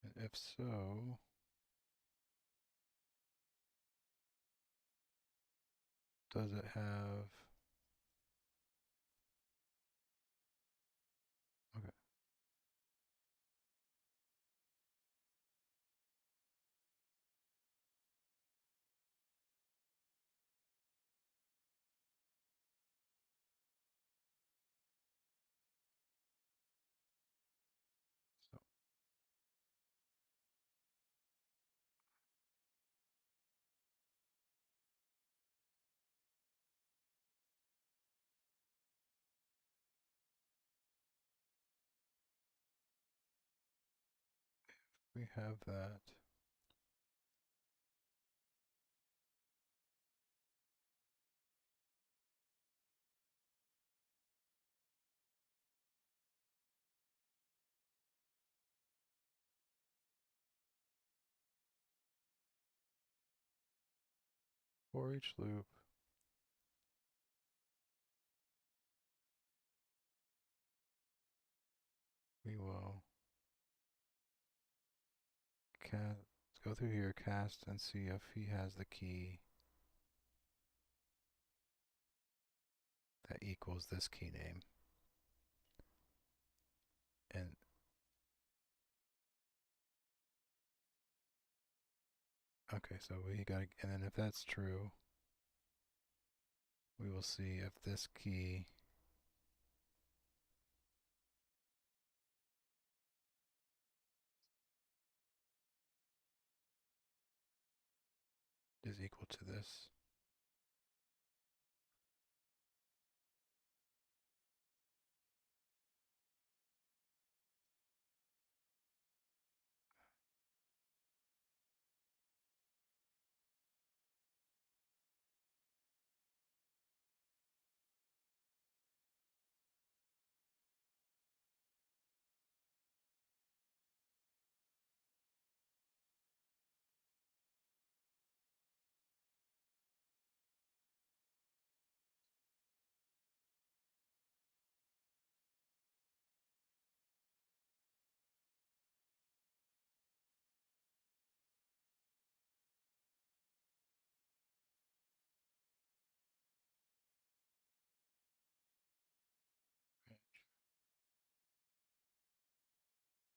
And if so, does it have... Okay. So we have that. For each loop, we will go through here, cast, and see if he has the key that equals this key name. And okay, so we got, and then if that's true, we will see if this key is equal to this.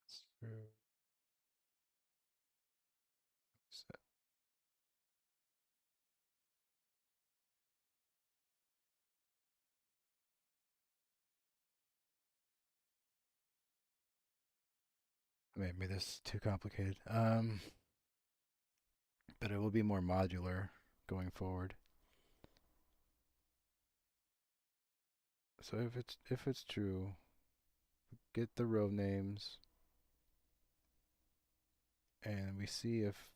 That's true. Set. Maybe this is too complicated. But it will be more modular going forward. So if it's true, get the row names, and we see if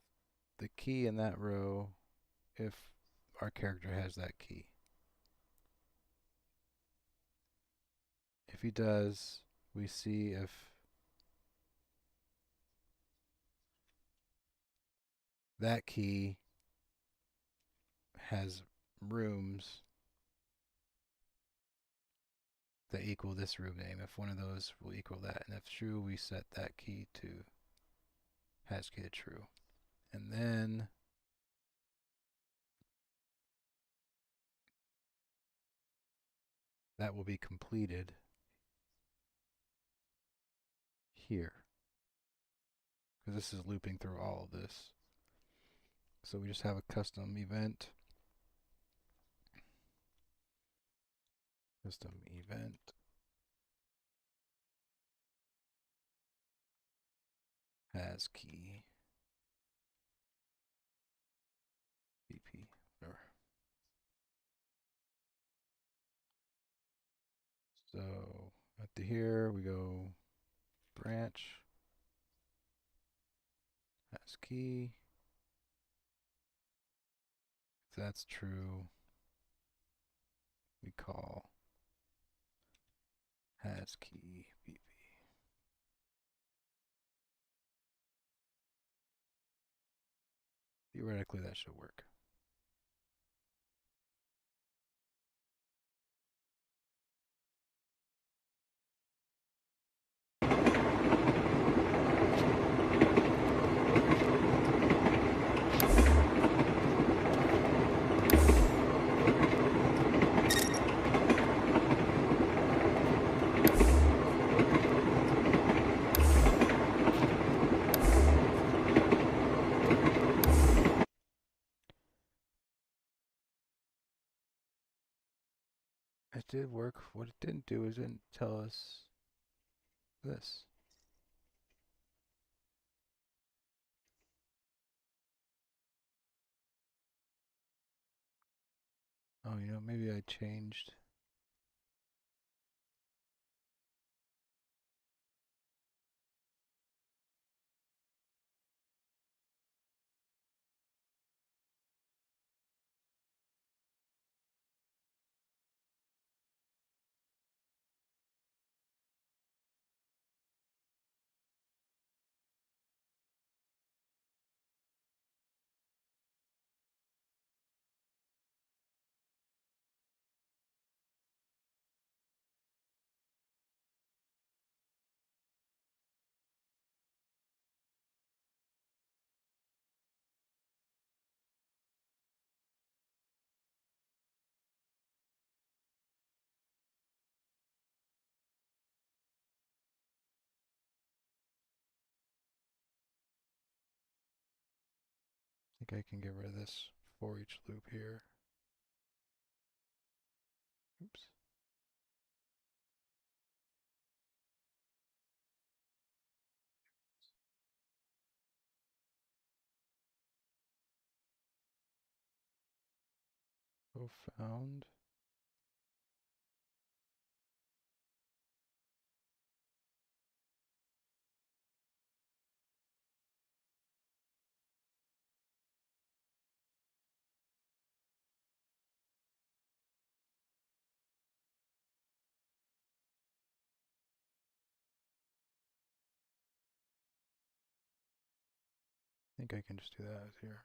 the key in that row, if our character has that key. If he does, we see if that key has rooms that equal this room name. If one of those will equal that, and if true, we set that key to hash key to true. And then that will be completed here, because this is looping through all of this. So we just have a custom event. Custom event. Has key. get to here, we go branch, has key. If that's true, we call has key BP. Theoretically, that should work. It did work. What it didn't do is it didn't tell us this. Oh, you know, maybe I changed. I think I can get rid of this for each loop here. Oops. Go found. I think I can just do that here.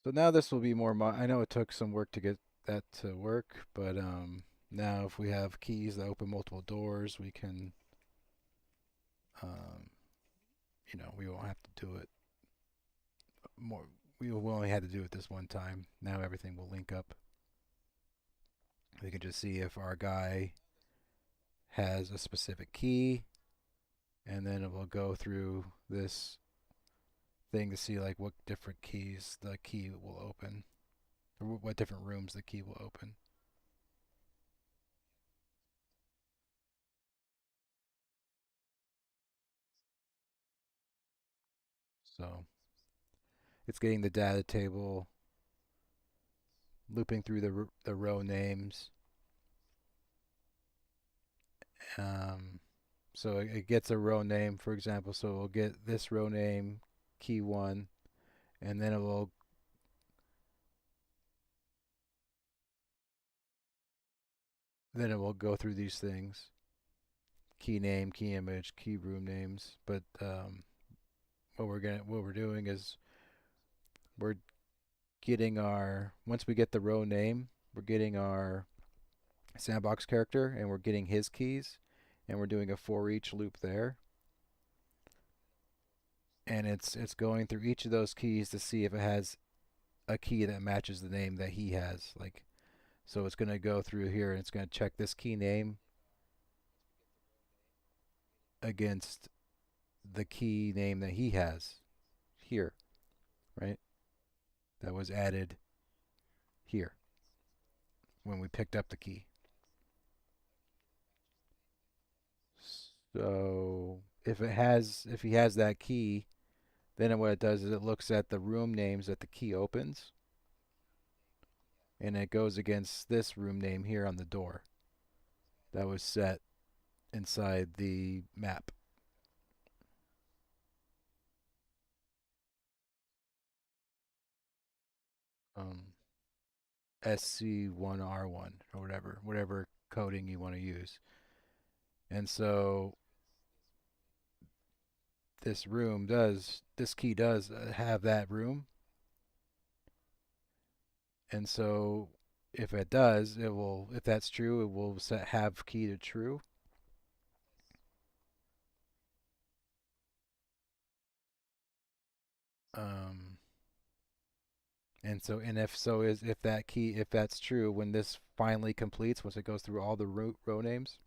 So now this will be more, I know it took some work to get that to work, but now if we have keys that open multiple doors, we can, um, you know, we won't have to do it more. We only had to do it this one time. Now everything will link up. We can just see if our guy has a specific key, and then it will go through this thing to see like what different keys the key will open, or what different rooms the key will open. So it's getting the data table, looping through the row names. So it gets a row name, for example. So we'll get this row name, key 1, and then it will go through these things: key name, key image, key room names. But what we're doing is we're getting our, once we get the row name, we're getting our sandbox character, and we're getting his keys, and we're doing a for each loop there. And it's going through each of those keys to see if it has a key that matches the name that he has. Like, so it's going to go through here and it's going to check this key name against the key name that he has here, right? That was added here when we picked up the key. So if he has that key, then what it does is it looks at the room names that the key opens, and it goes against this room name here on the door that was set inside the map. Um, SC1R1 or whatever coding you want to use. And so this key does have that room. And so if it does, if that's true, it will have key to true. Um, and if that's true, when this finally completes, once it goes through all the row names,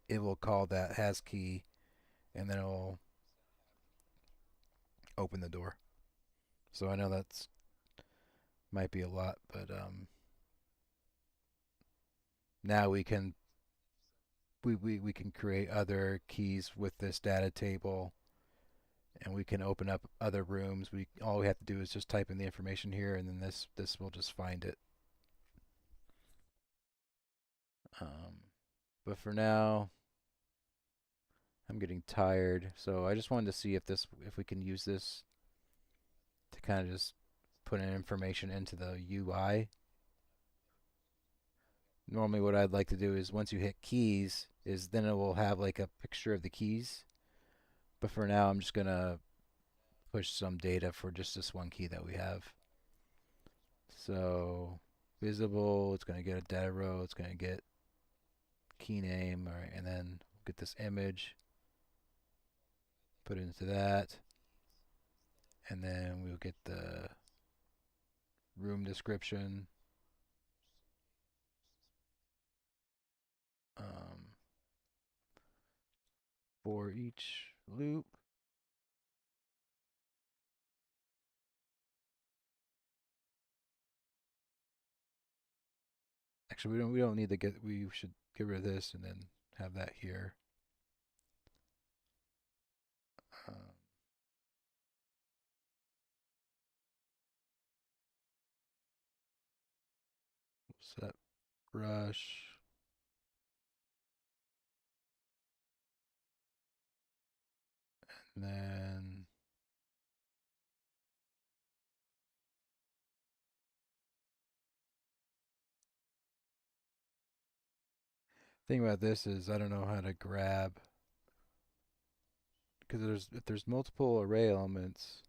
it will call that has key, and then it'll open the door. So I know that's might be a lot, but now we can create other keys with this data table, and we can open up other rooms. All we have to do is just type in the information here, and then this will just find it. Um, but for now, I'm getting tired, so I just wanted to see if we can use this to kind of just put in information into the UI. Normally, what I'd like to do is once you hit keys, is then it will have like a picture of the keys. But for now, I'm just gonna push some data for just this one key that we have. So visible, it's going to get a data row, it's going to get key name, all right, and then get this image, put it into that, and then we'll get the room description. Um, for each loop. Actually, we don't need to get. We should get rid of this and then have that here. Um, set brush. And then thing about this is I don't know how to grab because if there's multiple array elements.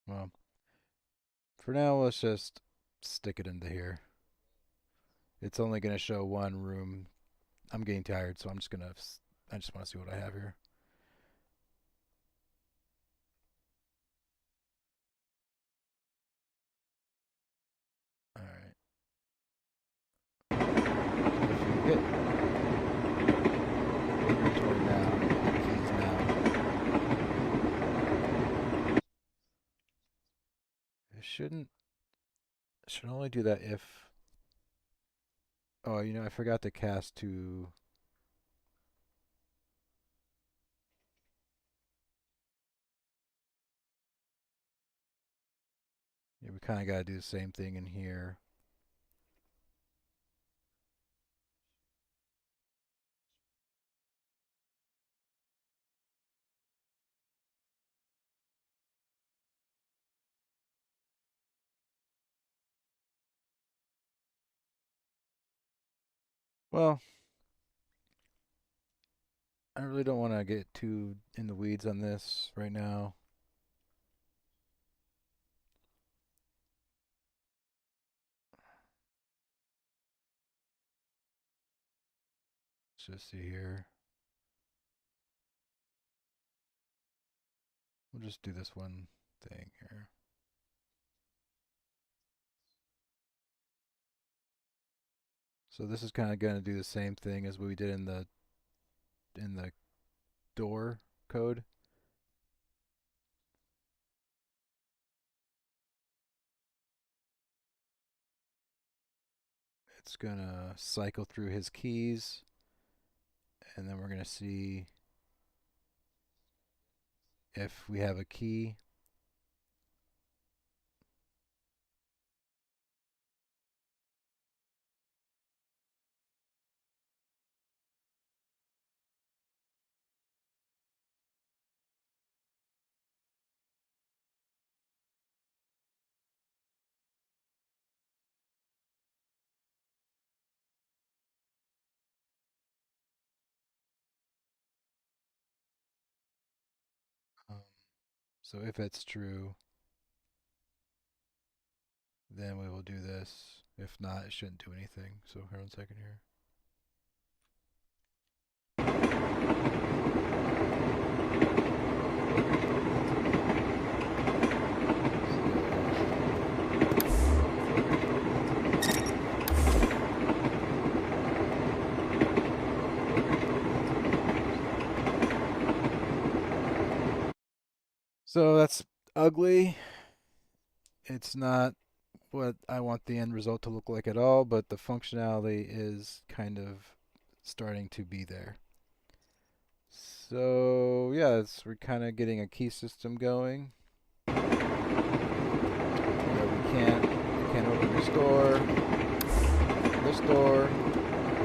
Well, for now, let's just stick it into here. It's only going to show one room. I'm getting tired, so I just want to see what I have here. All right. If you hit inventory now, keys now, it should only do that if. Oh, I forgot to cast to. Yeah, we kind of got to do the same thing in here. Well, I really don't want to get too in the weeds on this right now. Let's just see here. we'll just do this one thing here. So this is kind of going to do the same thing as we did in the door code. It's going to cycle through his keys, and then we're going to see if we have a key. Um, so if it's true, then we will do this. If not, it shouldn't do anything. So hold on a second here. So that's ugly. It's not what I want the end result to look like at all, but the functionality is kind of starting to be there. So yeah, we're kind of getting a key system going. Where we can't open this door,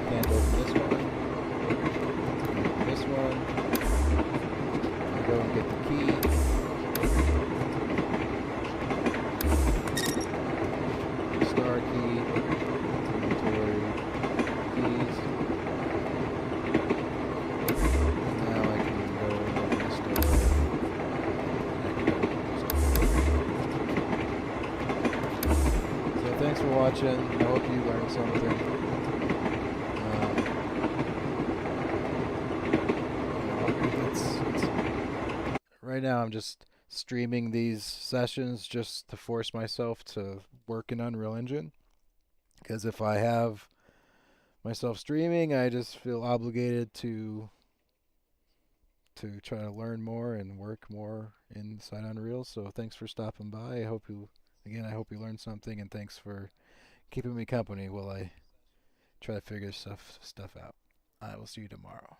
can't open this one, this one. I go and get the key. Star key, inventory, keys. Now I can go and open the store. So thanks for watching. I hope you learned something. Right now I'm just streaming these sessions just to force myself to work in Unreal Engine. Because if I have myself streaming, I just feel obligated to try to learn more and work more inside Unreal. So thanks for stopping by. I hope you learned something, and thanks for keeping me company while I try to figure stuff out. I will see you tomorrow.